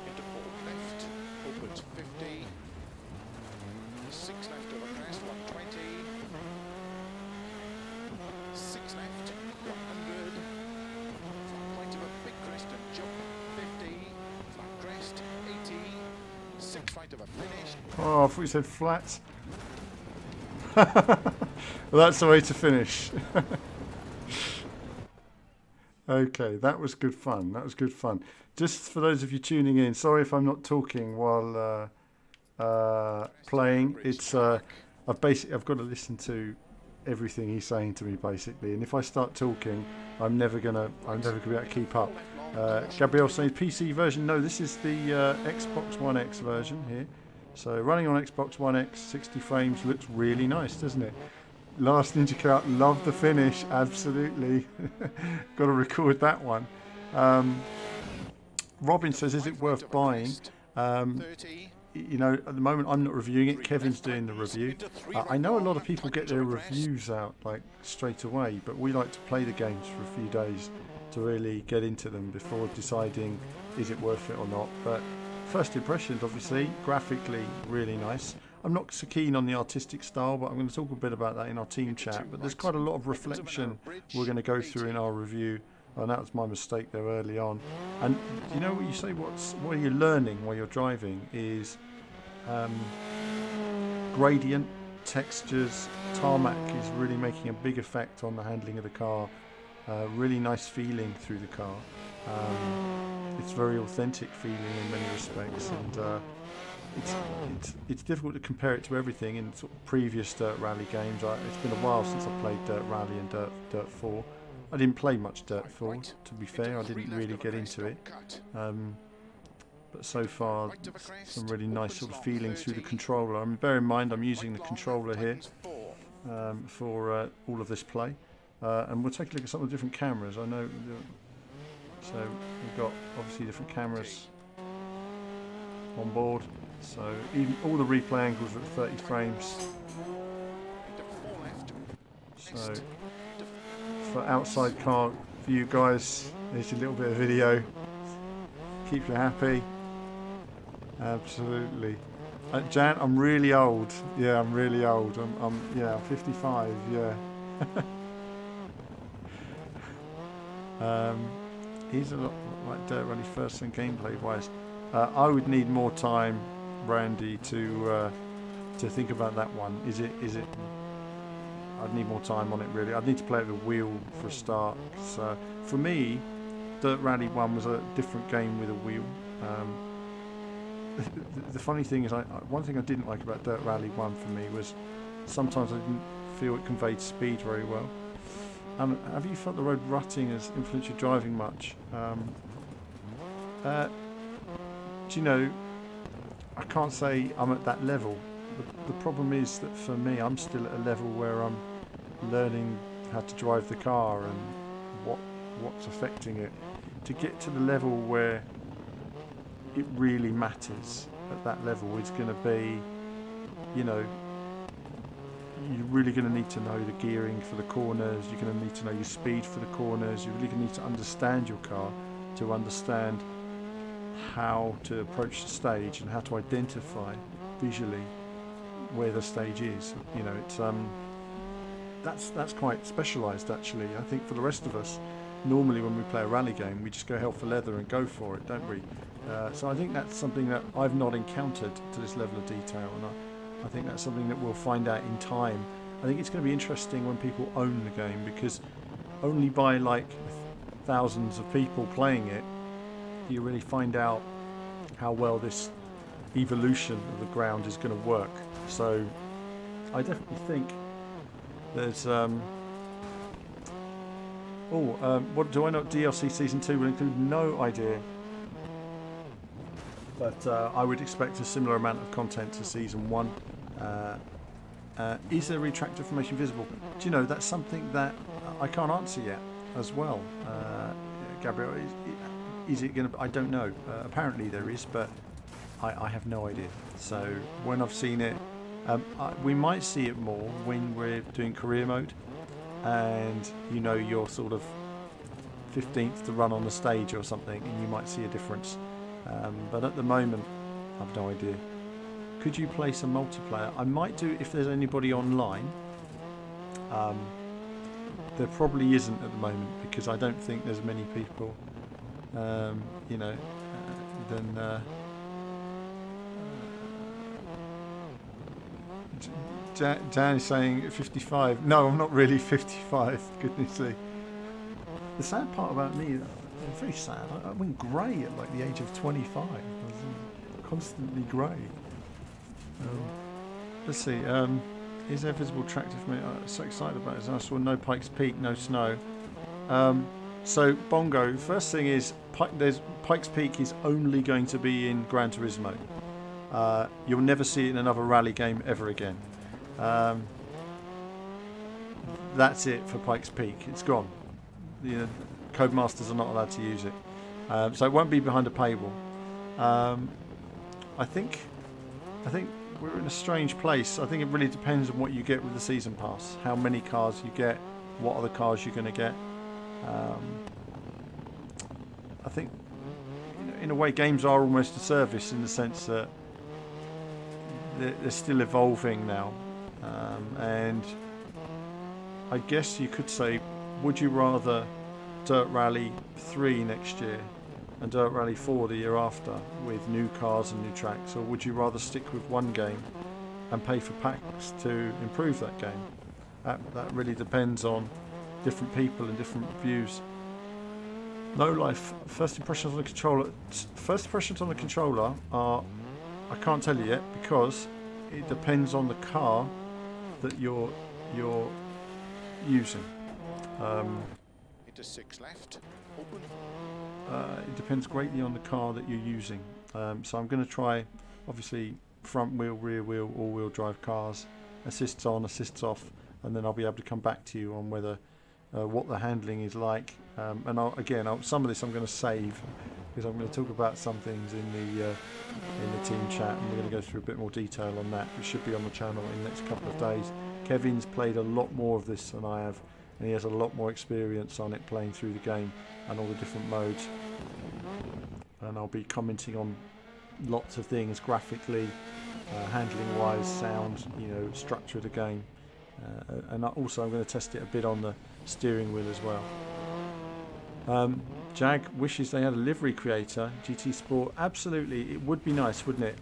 into 4 left, opens 50, 6 left of a crest, 120, 6 left, 100, flat right of a big crest and jump, 50, flat crest, 80, 6 right of a finish. Oh, I thought you said flat. Well, that's the way to finish. Okay, that was good fun. That was good fun. Just for those of you tuning in, sorry if I'm not talking while playing. It's I've got to listen to everything he's saying to me basically, and if I start talking, I'm never gonna be able to keep up. Gabrielle saying PC version. No, this is the Xbox One X version here. So running on Xbox One X, 60 frames, looks really nice, doesn't it? Last Ninja Cut, love the finish, absolutely. Got to record that one. Robin says, is it worth buying? You know, at the moment I'm not reviewing it, Kevin's doing the review. I know a lot of people get their reviews out like straight away, but we like to play the games for a few days to really get into them before deciding is it worth it or not. But first impressions, obviously, graphically really nice. I'm not so keen on the artistic style, but I'm going to talk a bit about that in our team chat. But there's quite a lot of reflection we're going to go through in our review. And that was my mistake there early on. And you know what you say, what you're learning while you're driving is gradient, textures, tarmac is really making a big effect on the handling of the car. Really nice feeling through the car. It's very authentic feeling in many respects, and it's difficult to compare it to everything in sort of previous Dirt Rally games. It's been a while since I played Dirt Rally and Dirt 4. I didn't play much Dirt 4, to be fair. I didn't really get into it. But so far, some really nice sort of feelings through the controller. Bear in mind, I'm using the controller here for all of this play. And we'll take a look at some of the different cameras. I know, so we've got obviously different cameras on board. So even all the replay angles are at 30 frames. So for outside car view, guys, there's a little bit of video. Keep you happy. Absolutely. Jan, I'm really old. Yeah, I'm really old. I'm 55. Yeah. He's a lot like Dirt Rally first and gameplay wise. I would need more time, Randy, to think about that one. Is it? I'd need more time on it really. I'd need to play it with a wheel for a start. So for me, Dirt Rally 1 was a different game with a wheel. The funny thing is, one thing I didn't like about Dirt Rally 1 for me was sometimes I didn't feel it conveyed speed very well. Have you felt the road rutting has influenced your driving much? Do you know, I can't say I'm at that level. The problem is that for me, I'm still at a level where I'm learning how to drive the car and what's affecting it. To get to the level where it really matters at that level, it's going to be, you know, you're really going to need to know the gearing for the corners, you're going to need to know your speed for the corners, you're really going to need to understand your car to understand how to approach the stage and how to identify visually where the stage is. You know, it's that's quite specialised actually. I think for the rest of us, normally when we play a rally game, we just go hell for leather and go for it, don't we? So I think that's something that I've not encountered to this level of detail, and I think that's something that we'll find out in time. I think it's going to be interesting when people own the game, because only by like thousands of people playing it do you really find out how well this evolution of the ground is going to work. So I definitely think there's what do I know? DLC Season 2 will include? No idea. But I would expect a similar amount of content to Season 1. Is there retractor information visible? Do you know, that's something that I can't answer yet as well. Gabriel, is it going to... I don't know. Apparently there is, but I have no idea. So when I've seen it, we might see it more when we're doing career mode, and you know, you're sort of 15th to run on the stage or something, and you might see a difference. But at the moment, I've no idea. Could you play some multiplayer? I might do if there's anybody online. There probably isn't at the moment, because I don't think there's many people, you know, Dan is saying 55. No, I'm not really 55, goodness sake. The sad part about me, I'm very sad, I went grey at like the age of 25. I was constantly grey. Let's see, is there visible tractor for me? I'm so excited about it. I saw no Pikes Peak, no snow. So Bongo, first thing is, Pikes Peak is only going to be in Gran Turismo. You'll never see it in another rally game ever again. That's it for Pikes Peak. It's gone. You know, Codemasters are not allowed to use it. So it won't be behind a paywall. I think we're in a strange place. I think it really depends on what you get with the season pass, how many cars you get, what other cars you're going to get. I think, you know, in a way, games are almost a service in the sense that they're still evolving now, and I guess you could say, would you rather Dirt Rally 3 next year and Dirt Rally 4 the year after with new cars and new tracks, or would you rather stick with one game and pay for packs to improve that game? That really depends on different people and different views. No Life, first impressions on the controller. First impressions on the controller are, I can't tell you yet, because it depends on the car that you're using. Into 6 left, open. It depends greatly on the car that you're using. So I'm going to try, obviously, front wheel, rear wheel, all-wheel drive cars, assists on, assists off, and then I'll be able to come back to you on whether what the handling is like. And some of this I'm going to save, because I'm going to talk about some things in the team chat, and we're going to go through a bit more detail on that, which should be on the channel in the next couple of days. Kevin's played a lot more of this than I have, and he has a lot more experience on it, playing through the game and all the different modes. And I'll be commenting on lots of things graphically, handling wise, sound, you know, structure of the game, and also I'm going to test it a bit on the steering wheel as well. Jag wishes they had a livery creator, GT Sport. Absolutely, it would be nice, wouldn't it?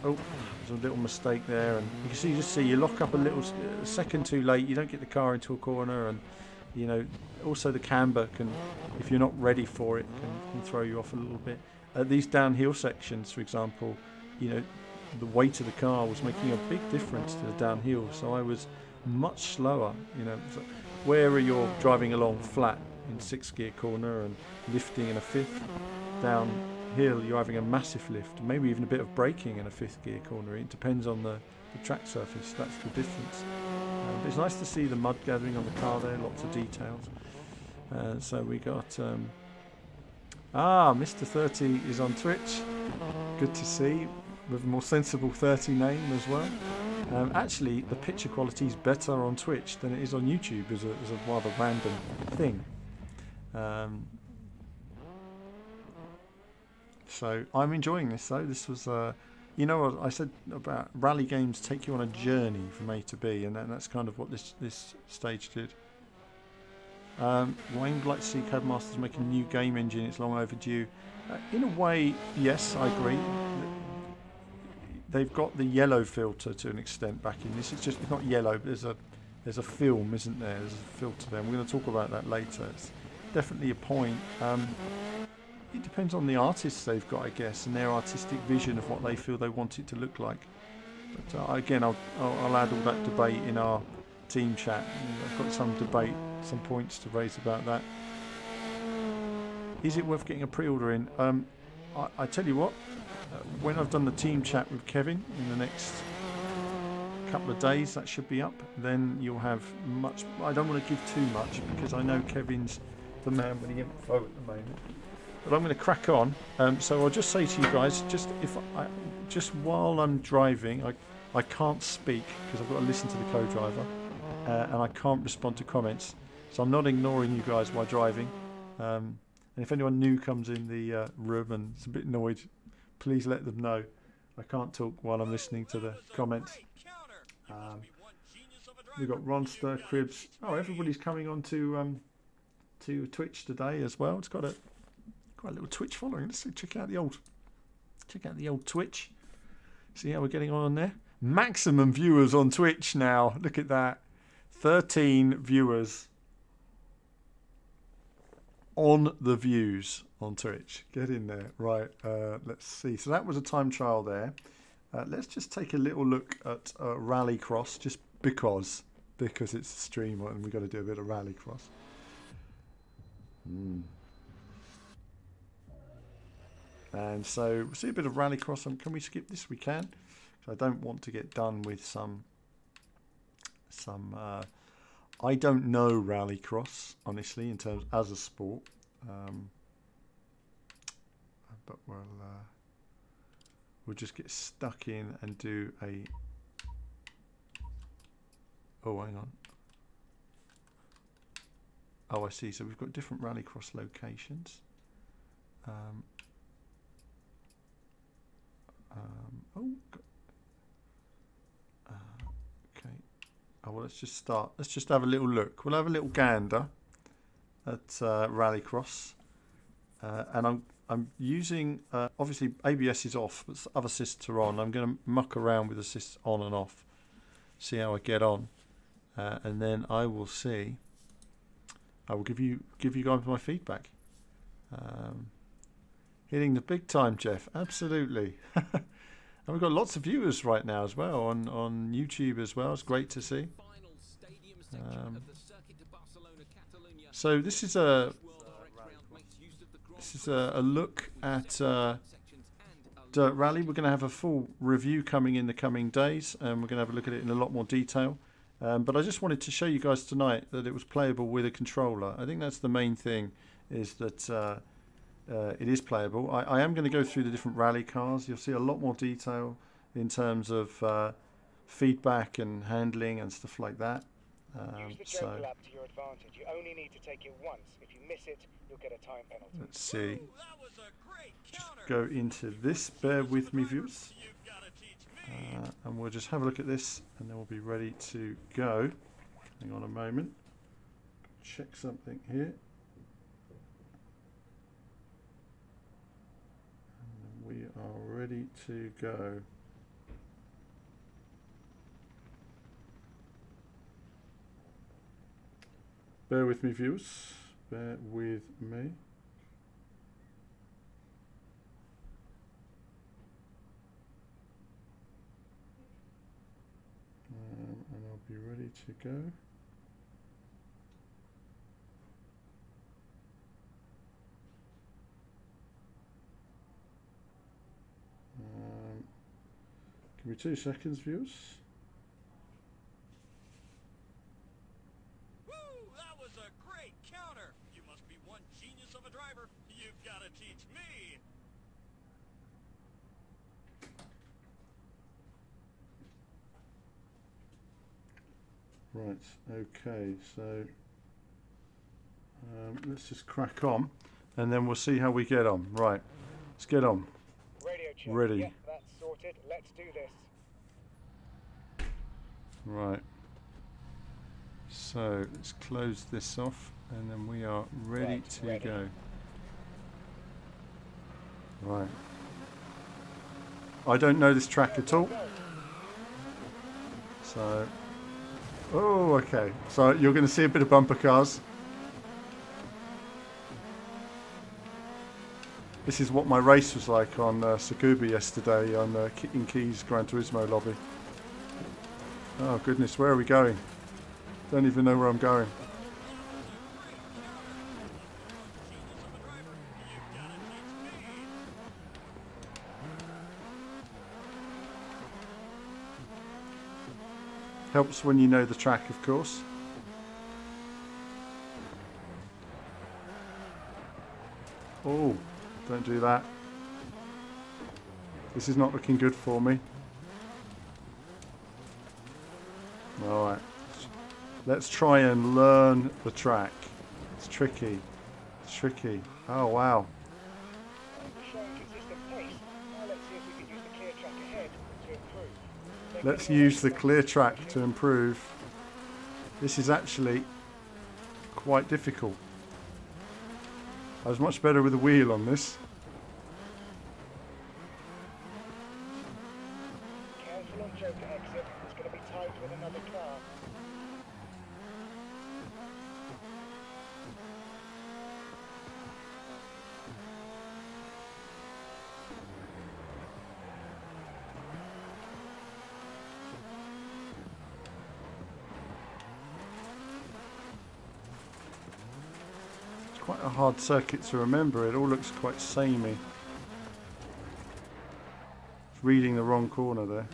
Oh, there's a little mistake there, and you can see, you lock up a second too late, you don't get the car into a corner, and you know, also the camber can, if you're not ready for it, can throw you off a little bit. These downhill sections, for example, you know, the weight of the car was making a big difference to the downhill. So I was much slower, you know. So where you're driving along flat in 6th gear corner and lifting in a 5th, downhill you're having a massive lift, maybe even a bit of braking in a 5th gear corner. It depends on the track surface. That's the difference. But it's nice to see the mud gathering on the car there, lots of details. So we got Mr. 30 is on Twitch. Good to see, with a more sensible 30 name as well. Actually, the picture quality is better on Twitch than it is on YouTube, as a rather random thing. So I'm enjoying this though. This was, you know what I said about rally games take you on a journey from A to B, and that's kind of what this stage did. Wayne would like to see Codemasters make a new game engine. It's long overdue. In a way, yes, I agree. They've got the yellow filter to an extent back in this. It's just, it's not yellow, but there's a film, isn't there? There's a filter there. And we're going to talk about that later. It's definitely a point. It depends on the artists they've got, I guess, and their artistic vision of what they feel they want it to look like. But again, I'll add all that debate in our team chat. I've got some debate, some points to raise about that. Is it worth getting a pre-order in? I tell you what, when I've done the team chat with Kevin in the next couple of days, that should be up, then you'll have much. I don't want to give too much because I know Kevin's the man with the info at the moment. But I'm going to crack on. So I'll just say to you guys, just while I'm driving, I can't speak because I've got to listen to the co-driver, and I can't respond to comments. So I'm not ignoring you guys while driving. And if anyone new comes in the room and is a bit annoyed, please let them know. I can't talk while I'm listening to the comments. We've got Ronster, Cribs. Oh, everybody's coming on to Twitch today as well. It's got quite a little Twitch following. Let's check out the old Twitch. See how we're getting on there. Maximum viewers on Twitch now. Look at that. 13 viewers on the views on Twitch. Get in there. Right, let's see. So that was a time trial there. Let's just take a little look at Rallycross, just because it's a stream and we've got to do a bit of Rallycross. And so we'll see a bit of Rallycross. Can we skip this? We can. So I don't want to get done with some I don't know Rallycross, honestly, in terms as a sport. But we'll just get stuck in and do a. Oh, hang on. Oh, I see. So we've got different Rallycross locations. Okay. Oh, well, let's just start. Let's just have a little look. We'll have a little gander at Rallycross, and I'm using obviously ABS is off, but other assists are on. I'm going to muck around with assists on and off, see how I get on, and then I will see. I will give you guys my feedback. Hitting the big time, Jeff. Absolutely. And we've got lots of viewers right now as well on YouTube as well. It's great to see. So this is a look at Dirt Rally. We're going to have a full review coming in the coming days, and we're going to have a look at it in a lot more detail. But I just wanted to show you guys tonight that it was playable with a controller. I think that's the main thing, is that it is playable. I am going to go through the different rally cars. You'll see a lot more detail in terms of feedback and handling and stuff like that. Use the joke lap to your advantage. You only need to take it once. If you miss it, you'll get a time penalty. Let's see. Just go into this. Bear with me, viewers. And we'll just have a look at this, and then we'll be ready to go. Hang on a moment. Check something here. And we are ready to go. Bear with me, viewers. Bear with me. be ready to go. Give me 2 seconds, viewers. Woo! That was a great counter. You must be one genius of a driver. You've got to teach me. Right, okay, so let's just crack on and then we'll see how we get on. Right, let's get on. Radio check. Ready. Yep, that's sorted. Let's do this. Right, so let's close this off and then we are ready to go. Right, I don't know this track at all, so oh, okay, so you're going to see a bit of bumper cars. This is what my race was like on Tsukuba yesterday on in Keys Gran Turismo lobby. Oh goodness, where are we going? Don't even know where I'm going. Helps when you know the track, of course. Oh, don't do that. This is not looking good for me. Alright, let's try and learn the track. It's tricky. It's tricky. Oh wow. We're showing consistent pace. Now let's see if we can use the clear track ahead to improve. Let's use the clear track to improve. This is actually quite difficult. I was much better with the wheel on this. Careful on Joker exit. It's going to be tight with another car. Quite a hard circuit to remember. It all looks quite samey. Reading the wrong corner there.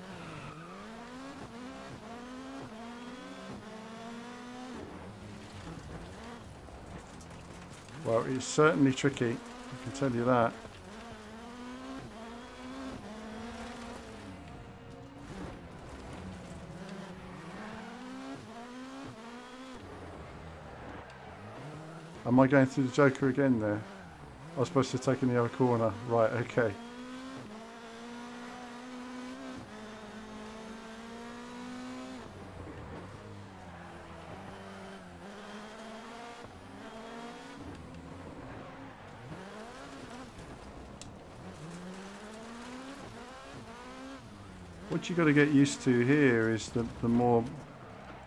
Well, it's certainly tricky, I can tell you that. Am I going through the Joker again there? I was supposed to take in the other corner. Right, okay. What you've got to get used to here is the more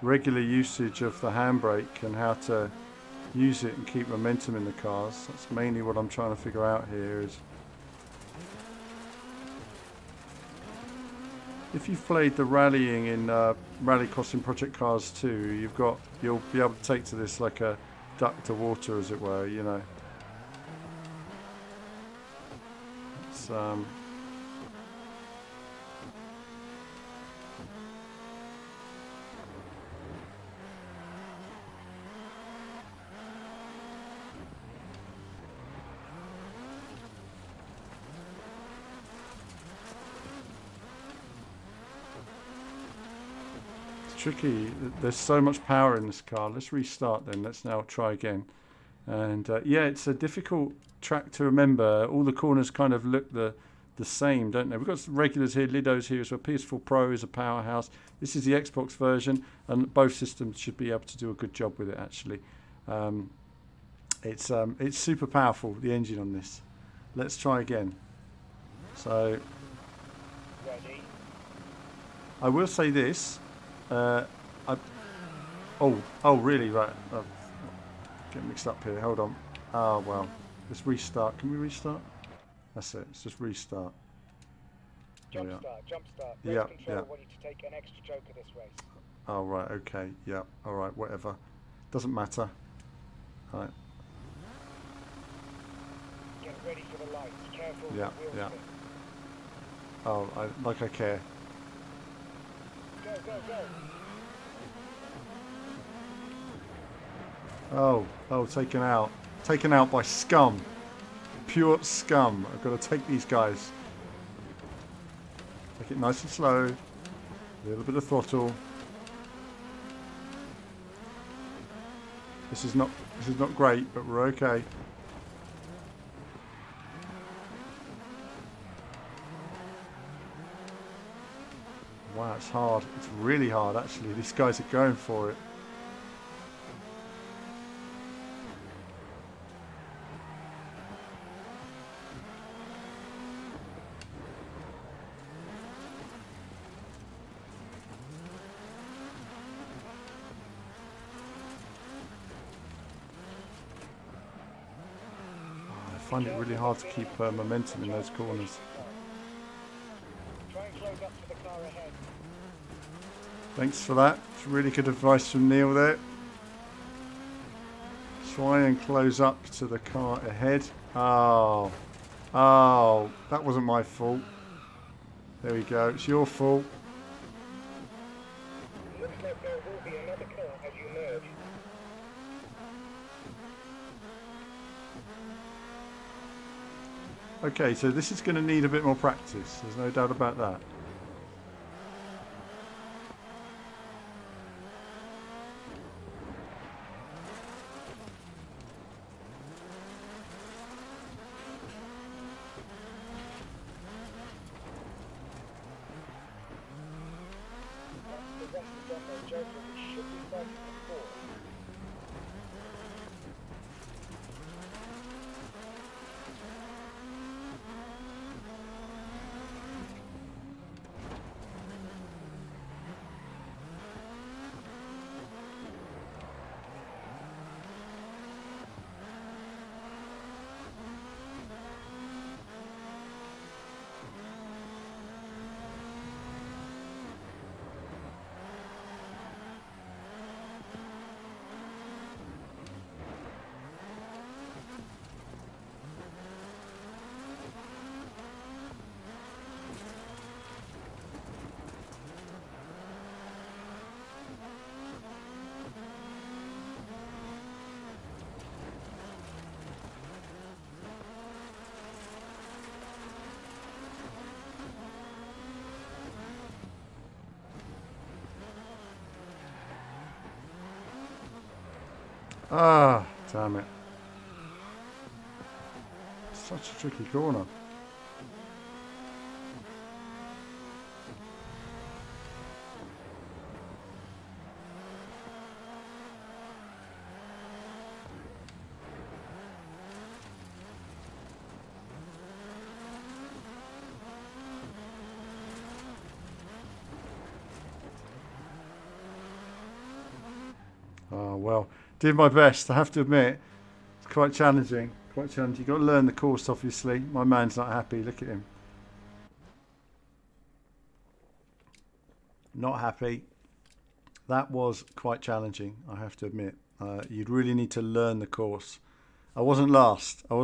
regular usage of the handbrake and how to use it and keep momentum in the cars. That's mainly what I'm trying to figure out here. Is if you've played the rallying in Rallycross in Project Cars 2, you'll be able to take to this like a duck to water, as it were. You know, it's tricky. There's so much power in this car. Let's restart then. Let's now try again. And yeah, it's a difficult track to remember. All the corners kind of look the same, don't they? We've got some regulars here, Lido's here as well. PS4 Pro is a powerhouse. This is the Xbox version, and both systems should be able to do a good job with it, actually. It's super powerful, the engine on this. Let's try again. So Ready. I will say this. Oh, really? Right. Oh, getting mixed up here. Hold on. Oh, well. Let's restart. Can we restart? That's it. Let's just restart. There we are. Jump start. Race Yeah, control yeah. want you to take an extra joker this race. Oh, right, okay, yeah, alright, whatever. Doesn't matter. Right, Get ready for the lights. Careful yeah, with the wheel yeah. spin. Oh, like I care. Go, go, go. Oh, taken out. Taken out by scum. Pure scum. I've got to take these guys. Take it nice and slow. A little bit of throttle. This is not great, but we're okay. Wow, it's hard. It's really hard, actually. These guys are going for it. I find it really hard to keep momentum in those corners. Try and close up to the car ahead. Thanks for that. It's really good advice from Neil there. Try and close up to the car ahead. Oh, that wasn't my fault. There we go. It's your fault. Looks like there will be another car as you merge. Okay, so this is going to need a bit more practice. There's no doubt about that. Once the rest is on their joker, we should be fighting for fourth. Ah, damn it. Such a tricky corner. Oh, well, did my best, I have to admit. It's quite challenging, quite challenging. You've got to learn the course, obviously. My man's not happy, look at him. Not happy. That was quite challenging, I have to admit. You'd really need to learn the course. I wasn't last. No,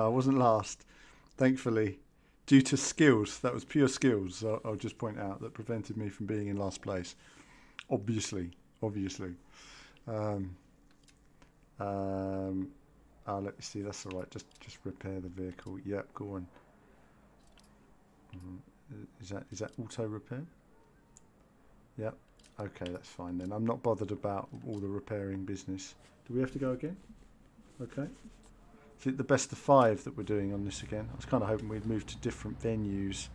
I wasn't last. Thankfully, due to skills, that was pure skills, I'll just point out, that prevented me from being in last place. Obviously. Let me see, that's alright, just repair the vehicle. Yep, go on. Is that auto repair? Yep, okay, that's fine then. I'm not bothered about all the repairing business. Do we have to go again? Okay. Is it the best of 5 that we're doing on this again? I was kind of hoping we'd move to different venues.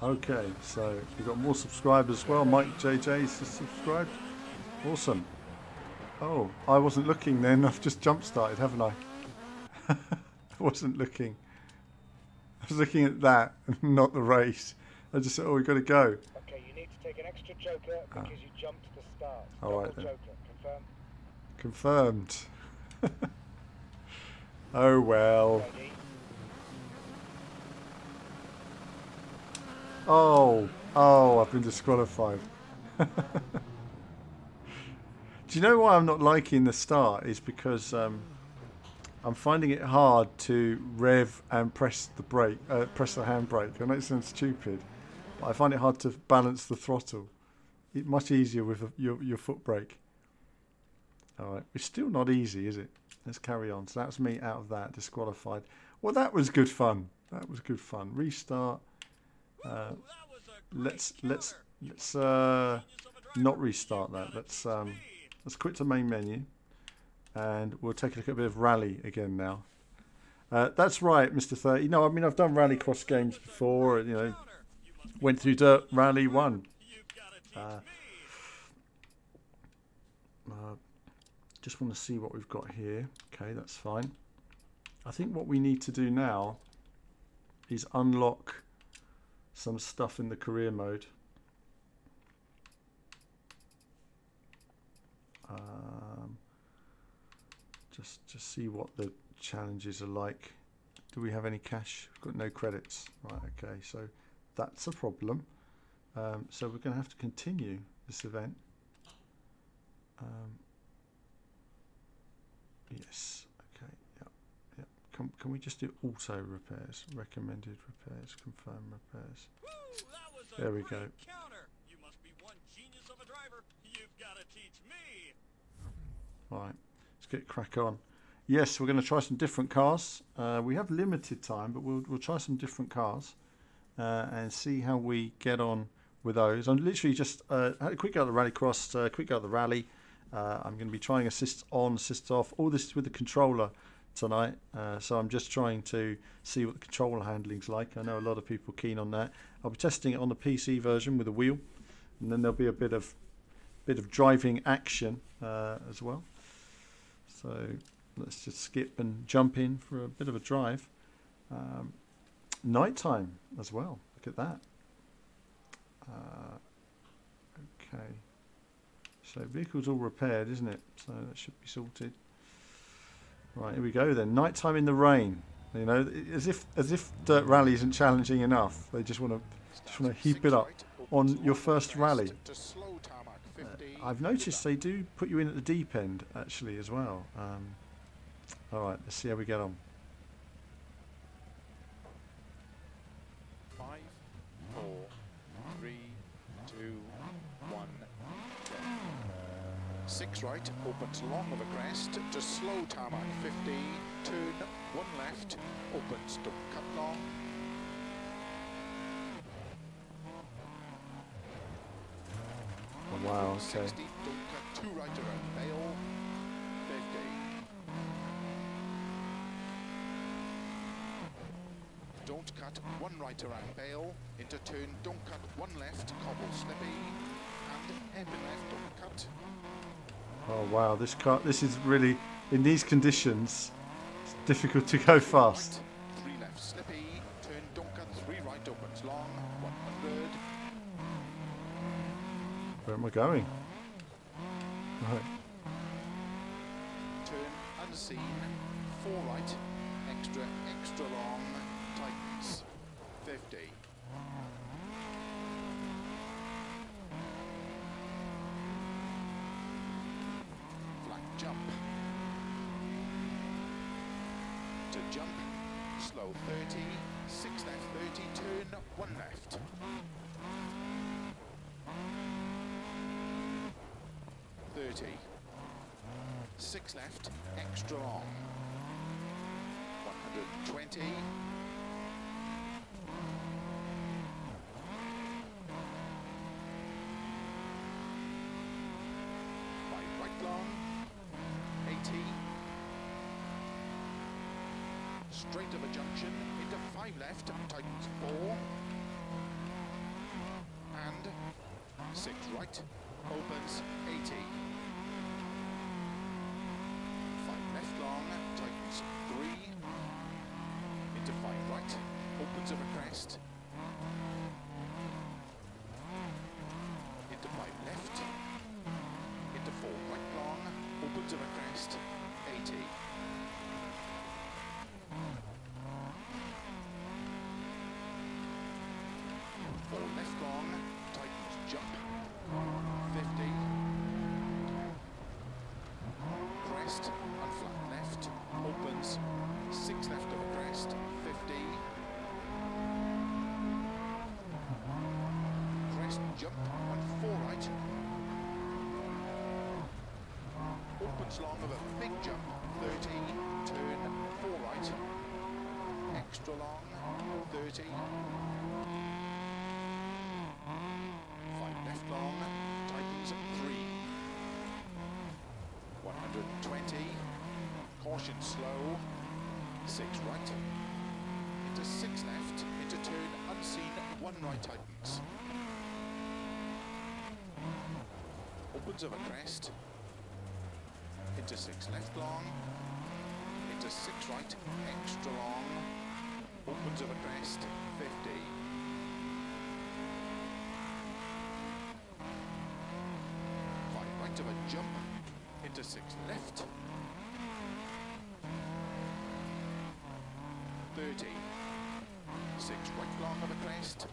Okay, so we've got more subscribers as well. Mike JJ's subscribed. Awesome. Oh, I wasn't looking then. I've just jump started, haven't I? I wasn't looking. I was looking at that, not the race. I just said, oh, we've got to go. Okay, you need to take an extra joker because you jumped the start. All right, Double then. joker, Confirmed. Oh well. ready? Oh, oh, I've been disqualified. Do you know why I'm not liking the start? Is because I'm finding it hard to rev and press the brake, press the handbrake. I know it sounds stupid, but I find it hard to balance the throttle. It's much easier with your foot brake. All right, it's still not easy, is it? Let's carry on. So that's me out of that, disqualified. Well, that was good fun. That was good fun. Restart. Let's not restart that. Let's quit the main menu, and we'll take a look at a bit of rally again now. That's right, Mr. 30. No, I mean I've done Rallycross games before. You know, went through Dirt Rally 1. Just want to see what we've got here. Okay, that's fine. I think what we need to do now is unlock some stuff in the career mode. Just see what the challenges are like. Do we have any cash? We've got no credits. Right, okay, so that's a problem. So we're going to have to continue this event. Yes, okay, yep. Can we just do auto repairs? Recommended repairs, confirm repairs. There we go. You must be one genius of a driver. You've got to teach me. Right, let's get crack on. Yes, we're going to try some different cars. We have limited time, but we'll try some different cars and see how we get on with those. I'm literally just had a quick go at the Rallycross, quick go at the rally. I'm going to be trying assist on, assist off. All this is with the controller tonight, so I'm just trying to see what the controller handling's like. I know a lot of people are keen on that. I'll be testing it on the PC version with a wheel, and then there'll be a bit of driving action as well. So let's just skip and jump in for a bit of a drive. Nighttime as well. Look at that. Okay. So vehicle's all repaired, isn't it? So that should be sorted. Right, here we go then. Nighttime in the rain. You know, as if Dirt Rally isn't challenging enough. They just want to heap it up on your first rally. I've noticed they do put you in at the deep end actually as well. All right, let's see how we get on. 5, 4, 3, 2, 1. 6 right, opens long of a crest, just slow tarmac 50, turn 1 left, opens, don't cut long. Oh, wow, okay. 60, don't cut 2 right around Bale, 50. Don't cut 1 right around Bale, into turn, don't cut 1 left, cobble slippy, and hairpin left, don't cut. Oh wow, this is really, in these conditions, it's difficult to go fast. 3 left slippy, turn, don't cut 3 right, opens long, 100. Where am I going? Right. Turn unseen, 4 right, extra long, tightens, 50. Flat jump. To jump, slow 30, 6 left 30, turn 1 left. 30. 6 left, extra long. 120. Right long. 80. Straight of a junction, into 5 left, tightens 4. And 6 right, opens 80. 5 left long, tightens 3. Into 5 right, opens of a crest. Into 5 left. Into 4 right long, opens of a crest, 80. 4 crest, jump, and 4 right. Opens long of a big jump, 30, turn, 4 right. Extra long, 30. 5 left long, tightens 3. 120, caution slow, 6 right. Into 6 left, into turn unseen, 1 right tightens. Opens of a crest. Into 6 left long, into 6 right, extra long, opens of a crest, 50. 5 right of a jump, into 6 left, 30. 6 right long of a crest,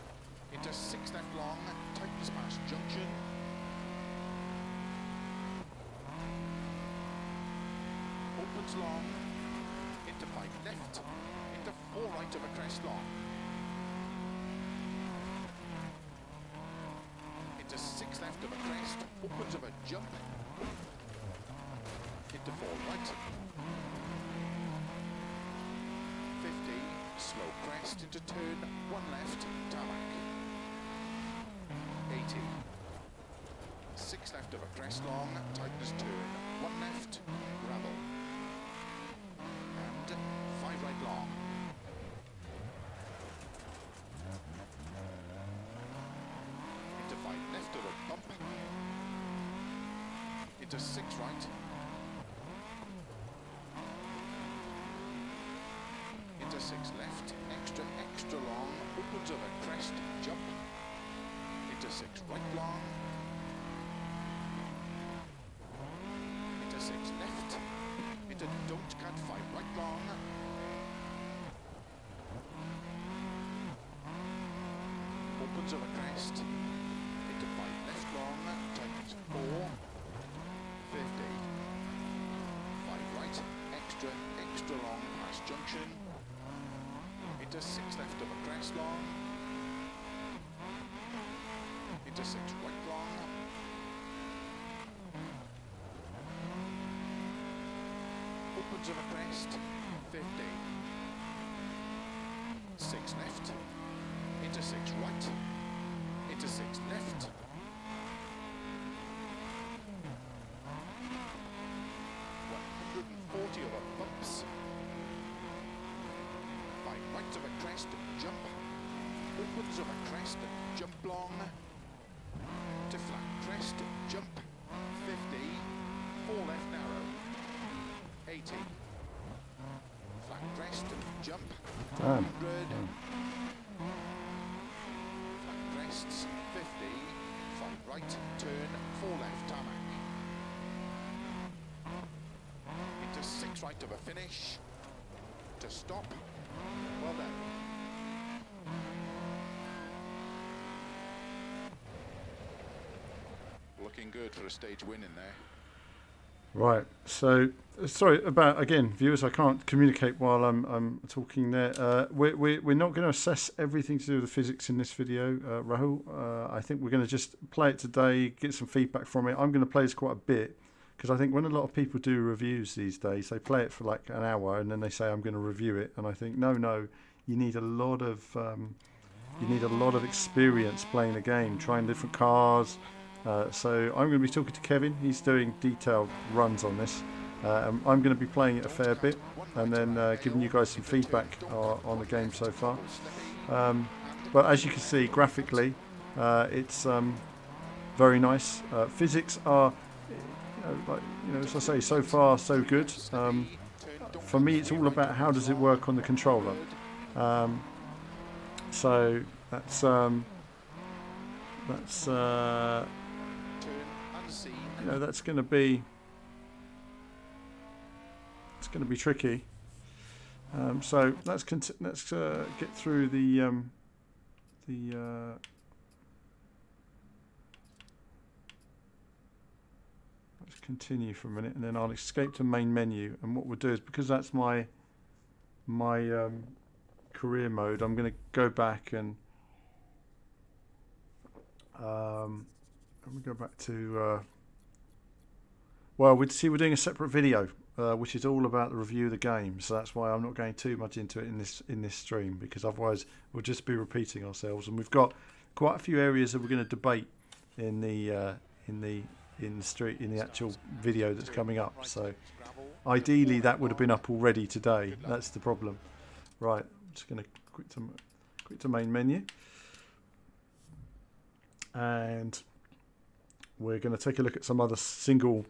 into 6 left long, tightens past junction. Opens long, into 5 left, into 4 right of a crest long. Into 6 left of a crest, opens of a jump, into 4 right. 50, slow crest into turn, 1 left, tarmac. 80. 6 left of a crest long, tightens turn, 1 left, gravel. And 5 right long. Into 5 left of a bump. Into 6 right. Into 6 left, extra long, opens of a crest, jump. Into 6 right long. Into 6 left. Into don't cut, 5 right long. Opens of a crest. Into 5 left long, tightens 4. 50. 5 right, extra long past junction. Into 6 left of a crest long. Into 6 right long. Opens of a crest, 50. 6 left, into 6 right, into 6 left. 140 of a bumps. 5 right of a crest, jump. Opens of a crest, jump long. To flat crest, jump. 50. 4 left narrow. 80. Flat crest, jump. 100. Flat crests, 50. 5 right, turn, 4 left, tarmac. Into 6 right of a finish. To stop. Well done. Looking good for a stage win in there. Right, so sorry about, again, viewers, I can't communicate while I'm talking there. We're not going to assess everything to do with the physics in this video, Rahul. I think we're going to just play it today, get some feedback from it. I'm going to play this quite a bit, because I think when a lot of people do reviews these days, they play it for like an hour and then they say, I'm going to review it. And I think, no, you need a lot of experience playing the game, trying different cars. So I'm going to be talking to Kevin. He's doing detailed runs on this. I'm going to be playing it a fair bit and then giving you guys some feedback on the game so far. But as you can see, graphically, it's very nice. Physics are, as I say, so far so good. For me, it's all about how does it work on the controller. So that's that's going to be tricky. So let's get through let's continue for a minute, and then I'll escape to main menu. And what we'll do is, because that's my career mode, I'm going to go back and Let me go back to. Well, we're doing a separate video, which is all about the review of the game. So that's why I'm not going too much into it in this stream, because otherwise we'll just be repeating ourselves. And we've got quite a few areas that we're going to debate in the actual video that's coming up. So ideally that would have been up already today. That's the problem. Right, I'm just going to quit to main menu, and we're going to take a look at some other single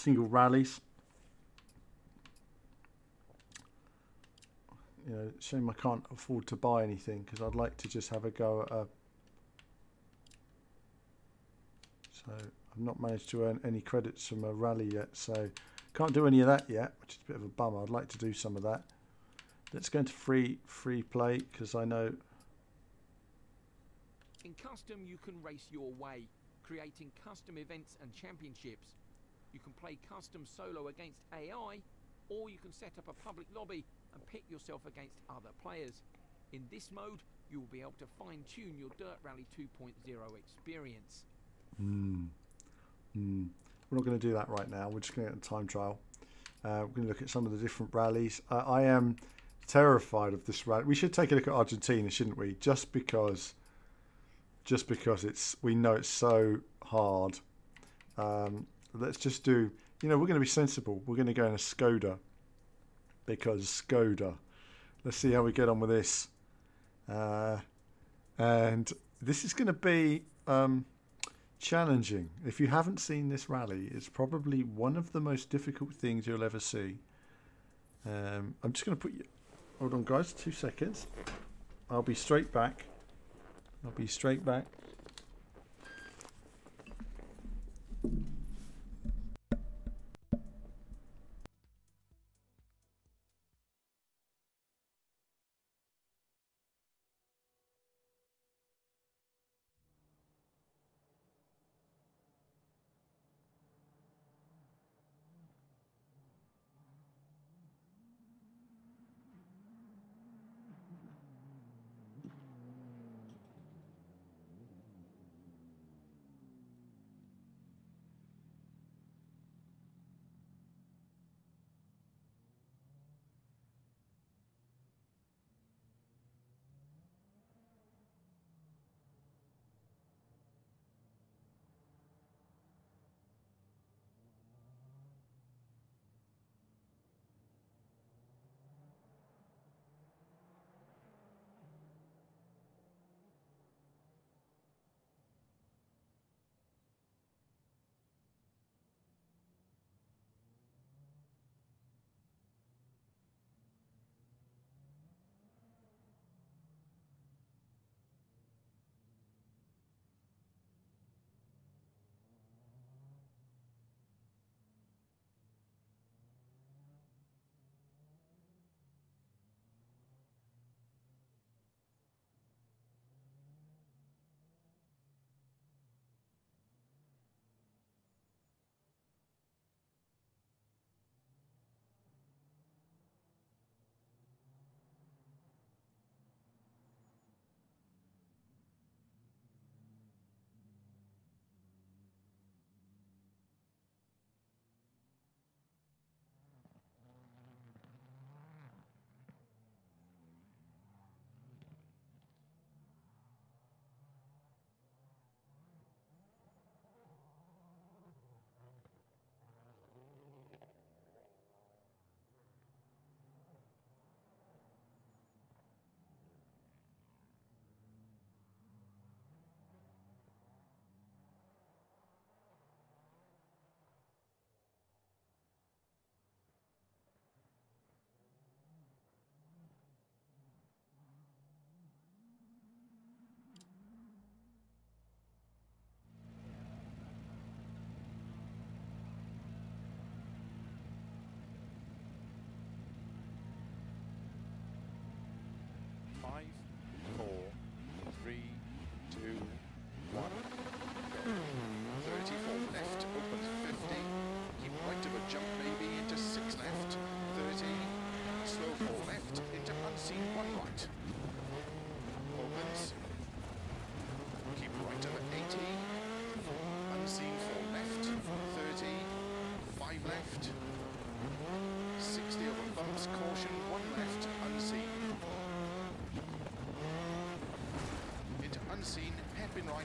rallies. You know, shame I can't afford to buy anything, because I'd like to just have a go at a. So I've not managed to earn any credits from a rally yet, so can't do any of that yet, which is a bit of a bummer. I'd like to do some of that. Let's go into free play, because I know. In custom, you can race your way, creating custom events and championships. You can play custom solo against AI, or you can set up a public lobby and pit yourself against other players. In this mode, you will be able to fine-tune your Dirt Rally 2.0 experience. We're not going to do that right now. We're just going to get a time trial. We're going to look at some of the different rallies. I am terrified of this rally. We should take a look at Argentina, shouldn't we? Just because we know it's so hard. Let's just do, you know, we're going to be sensible. We're going to go in a Skoda, because Skoda. Let's see how we get on with this. And this is going to be challenging. If you haven't seen this rally, it's probably one of the most difficult things you'll ever see. I'm just going to put you, hold on guys, 2 seconds. I'll be straight back.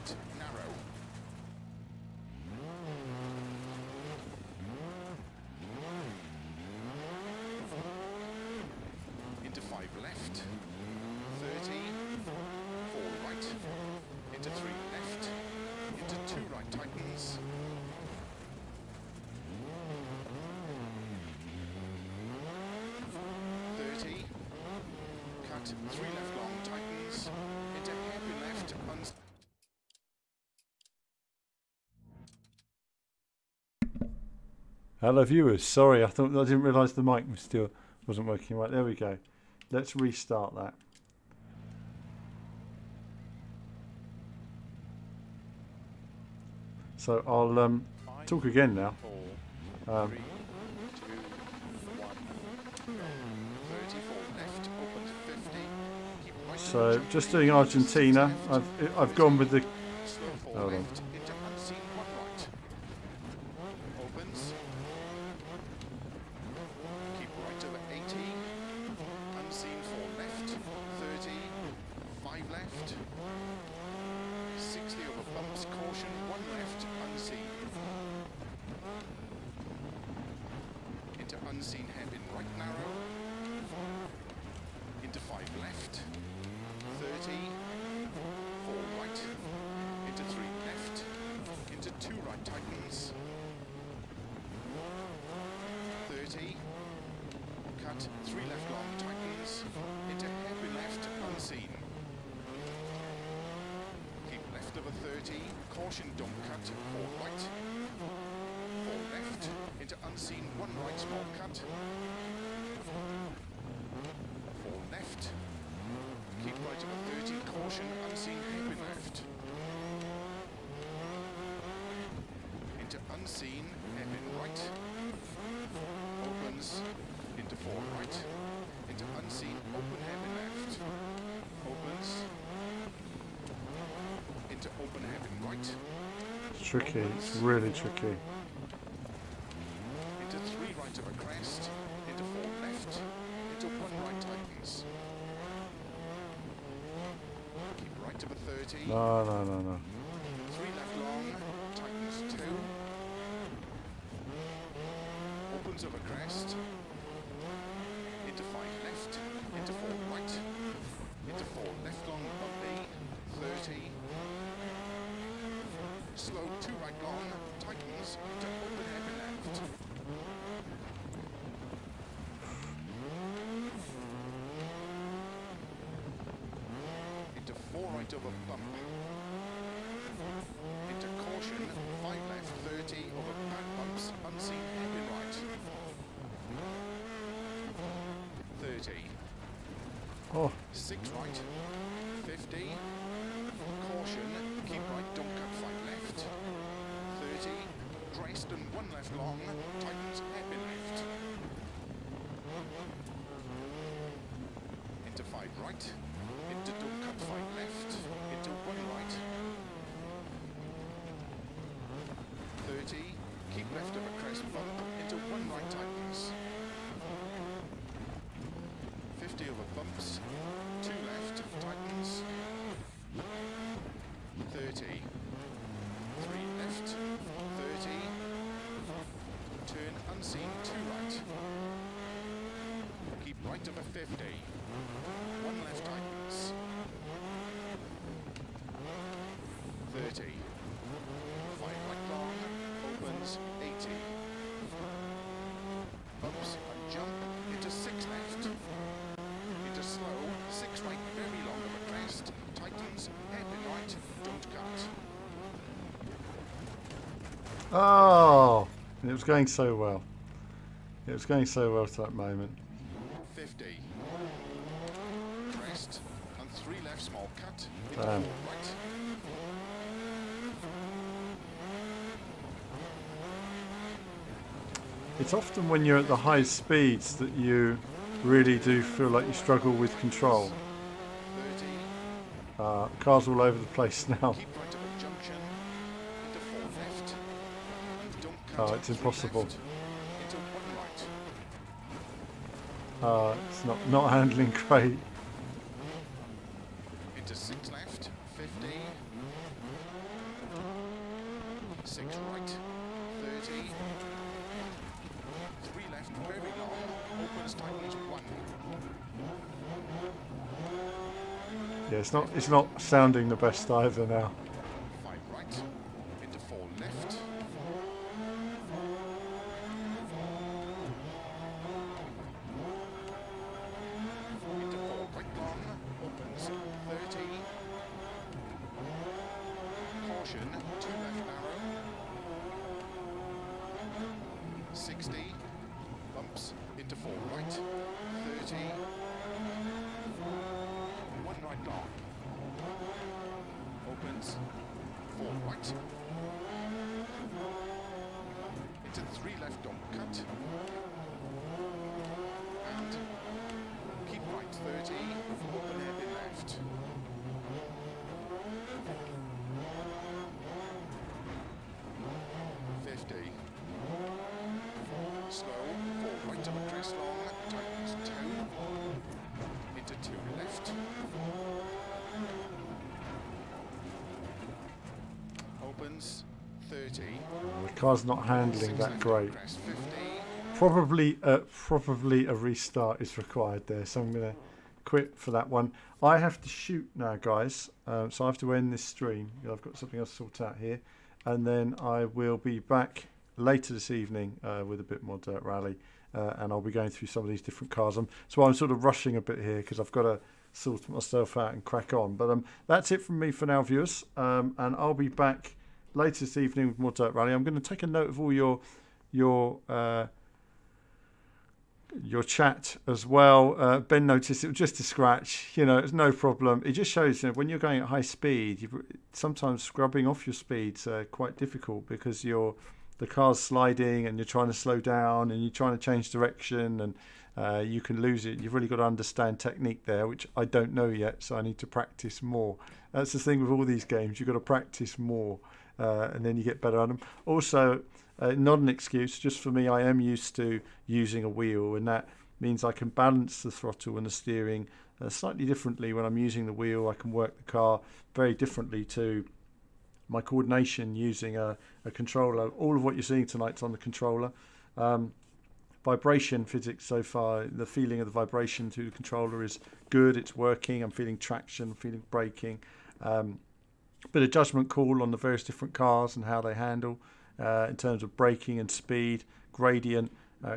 right, narrow. Into 5 left, 30, 4 right, into 3 left, into 2 right tightens, 30, cut, 3 left long tightens, into hairpin left, Hello viewers, sorry, I didn't realise the mic was still wasn't working right. There we go. Let's restart that. So I'll talk again now. 4, 3, 2, 1, go. 34 left, opens 50. Keep right So just doing Argentina. I've gone with the. slow 4 Hold on. left, into unseen 1 right. Opens. Keep right over 80. Unseen 4 left, 30, 5 left. 60 over bumps, caution, 1 left, unseen. Into unseen hairpin right narrow. Into 5 left, 30, 4 right, into 3 left, into 2 right tightens. 30, cut, 3 left long tightens, into hairpin left, unseen. Keep left over 30, caution don't cut, 4 right, 4 left, into unseen 1 right small cut, 4 left, keep right over 30, caution unseen hairpin left, into unseen hairpin right, opens, into 4 right, into unseen open hairpin left, opens, into open hairpin right, It's tricky. It's really tricky. into 3 right over crest, into 4 left, into 1 right tightens. Keep right over 30, No, no, no, no. 3 left long, tightens 2. Opens over crest, into 5 left, into 4 right, into 4 left long bumpy, 30. Slow 2 right long, tightens, into open hairpin left. Into 4 right over bump. Into caution, 5 left, 30 over back bumps, unseen hairpin right. 30. Oh, 6 right, 50. Caution, keep right, don't cut 5 left. 30. Crest and 1 left long, tightens hairpin left. Into 5 right, into don't cut 5 left, into 1 right. 30, keep left over crest bump, into 1 right tightens. 50 over bumps, 2 left, tightens. 30, 3 left, 30, turn unseen, 2 right. Keep right over 50, 1 left tightens. 30, 5 right long, opens, 80. Bumps and jump, into 6 left. Into slow, 6 right, very long over crest, tightens, hairpin right, don't cut. oh! It was going so well. It was going so well to that moment. 50. Crest, and 3 left small cut, into 4 Damn. right. It's often when you're at the high speeds that you really do feel like you struggle with control. 30. Cars all over the place now. Keep right over junction, into 4 left. And don't cut, Oh, it's 3 impossible. left, into 1 right. It's not handling great. Into 6 left, 50. 6 right, 30. 3 left, very long. Opens, tightens 1. Yeah, it's not sounding the best either now. 5 right, into 4 left. Into 4 right long, opens 30. Caution, 2 left narrow. 60. Bumps, into 4 right. 30. 1 right long. Opens 4 right. Into 3 left, don't cut. And keep right 30. Open hairpin left. 50. Slow, 4 right of a crest long, tightens 2. Into 2 left. Opens 30. The car's not handling that great. Crest 50. Probably a restart is required there, so I'm going to quit for that one. I have to shoot now, guys, so I have to end this stream. I've got something else to sort out here, and then I will be back later this evening with a bit more Dirt Rally, and I'll be going through some of these different cars. So I'm sort of rushing a bit here because I've got to sort myself out and crack on. But that's it from me for now, viewers, and I'll be back later this evening with more Dirt Rally. I'm going to take a note of all your chat as well. Ben noticed it was just a scratch. It's no problem. It just shows when you're going at high speed, sometimes scrubbing off your speed's quite difficult because the car's sliding and you're trying to slow down and you're trying to change direction, and you can lose it. You've really got to understand technique there, which I don't know yet, so I need to practice more. That's the thing with all these games. You've got to practice more, and then you get better at them. Also, not an excuse, just for me, I am used to using a wheel, and that means I can balance the throttle and the steering slightly differently when I'm using the wheel. I can work the car very differently to my coordination using a controller. All of what you're seeing tonight's on the controller. Vibration physics so far, the feeling of the vibration through the controller is good. It's working. I'm feeling traction, feeling braking. Bit of judgment call on the various different cars and how they handle in terms of braking and speed, gradient,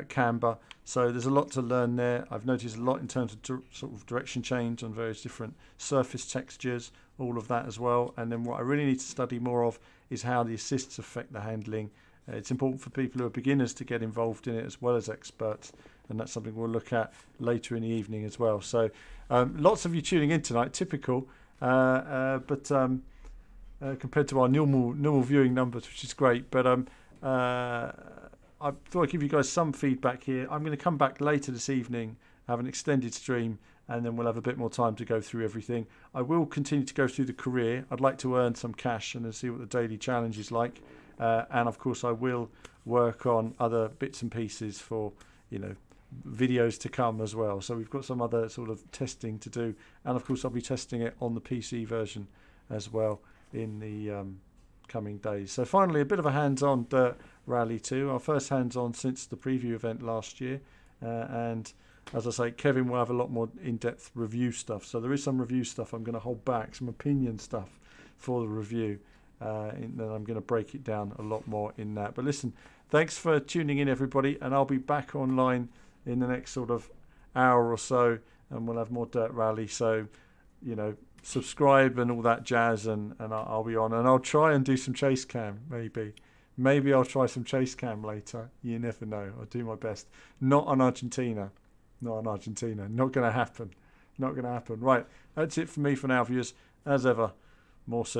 camber. So there's a lot to learn there. I've noticed a lot in terms of sort of direction change on various different surface textures, all of that as well. And then what I really need to study more of is how the assists affect the handling. It's important for people who are beginners to get involved in it as well as experts, and that's something we'll look at later in the evening as well. So lots of you tuning in tonight, typical, but compared to our normal viewing numbers, which is great. But I thought I'd give you guys some feedback here. I'm going to come back later this evening, have an extended stream, and then we'll have a bit more time to go through everything. I will continue to go through the career. I'd like to earn some cash and then see what the daily challenge is like. And of course, I will work on other bits and pieces for, videos to come as well. So we've got some other sort of testing to do. And of course, I'll be testing it on the PC version as well in the coming days. So finally, a bit of a hands-on Dirt Rally 2, our first hands-on since the preview event last year, and as I say, Kevin will have a lot more in-depth review stuff, so there is some review stuff I'm going to hold back, some opinion stuff for the review, and then I'm going to break it down a lot more in that. But listen, thanks for tuning in, everybody, and I'll be back online in the next sort of hour or so, and we'll have more Dirt Rally. So subscribe and all that jazz, and I'll be on, and I'll try and do some chase cam. Maybe I'll try some chase cam later. You never know. I'll do my best. Not on Argentina. Not going to happen. Right, that's it for me for now, viewers. As ever, more soon.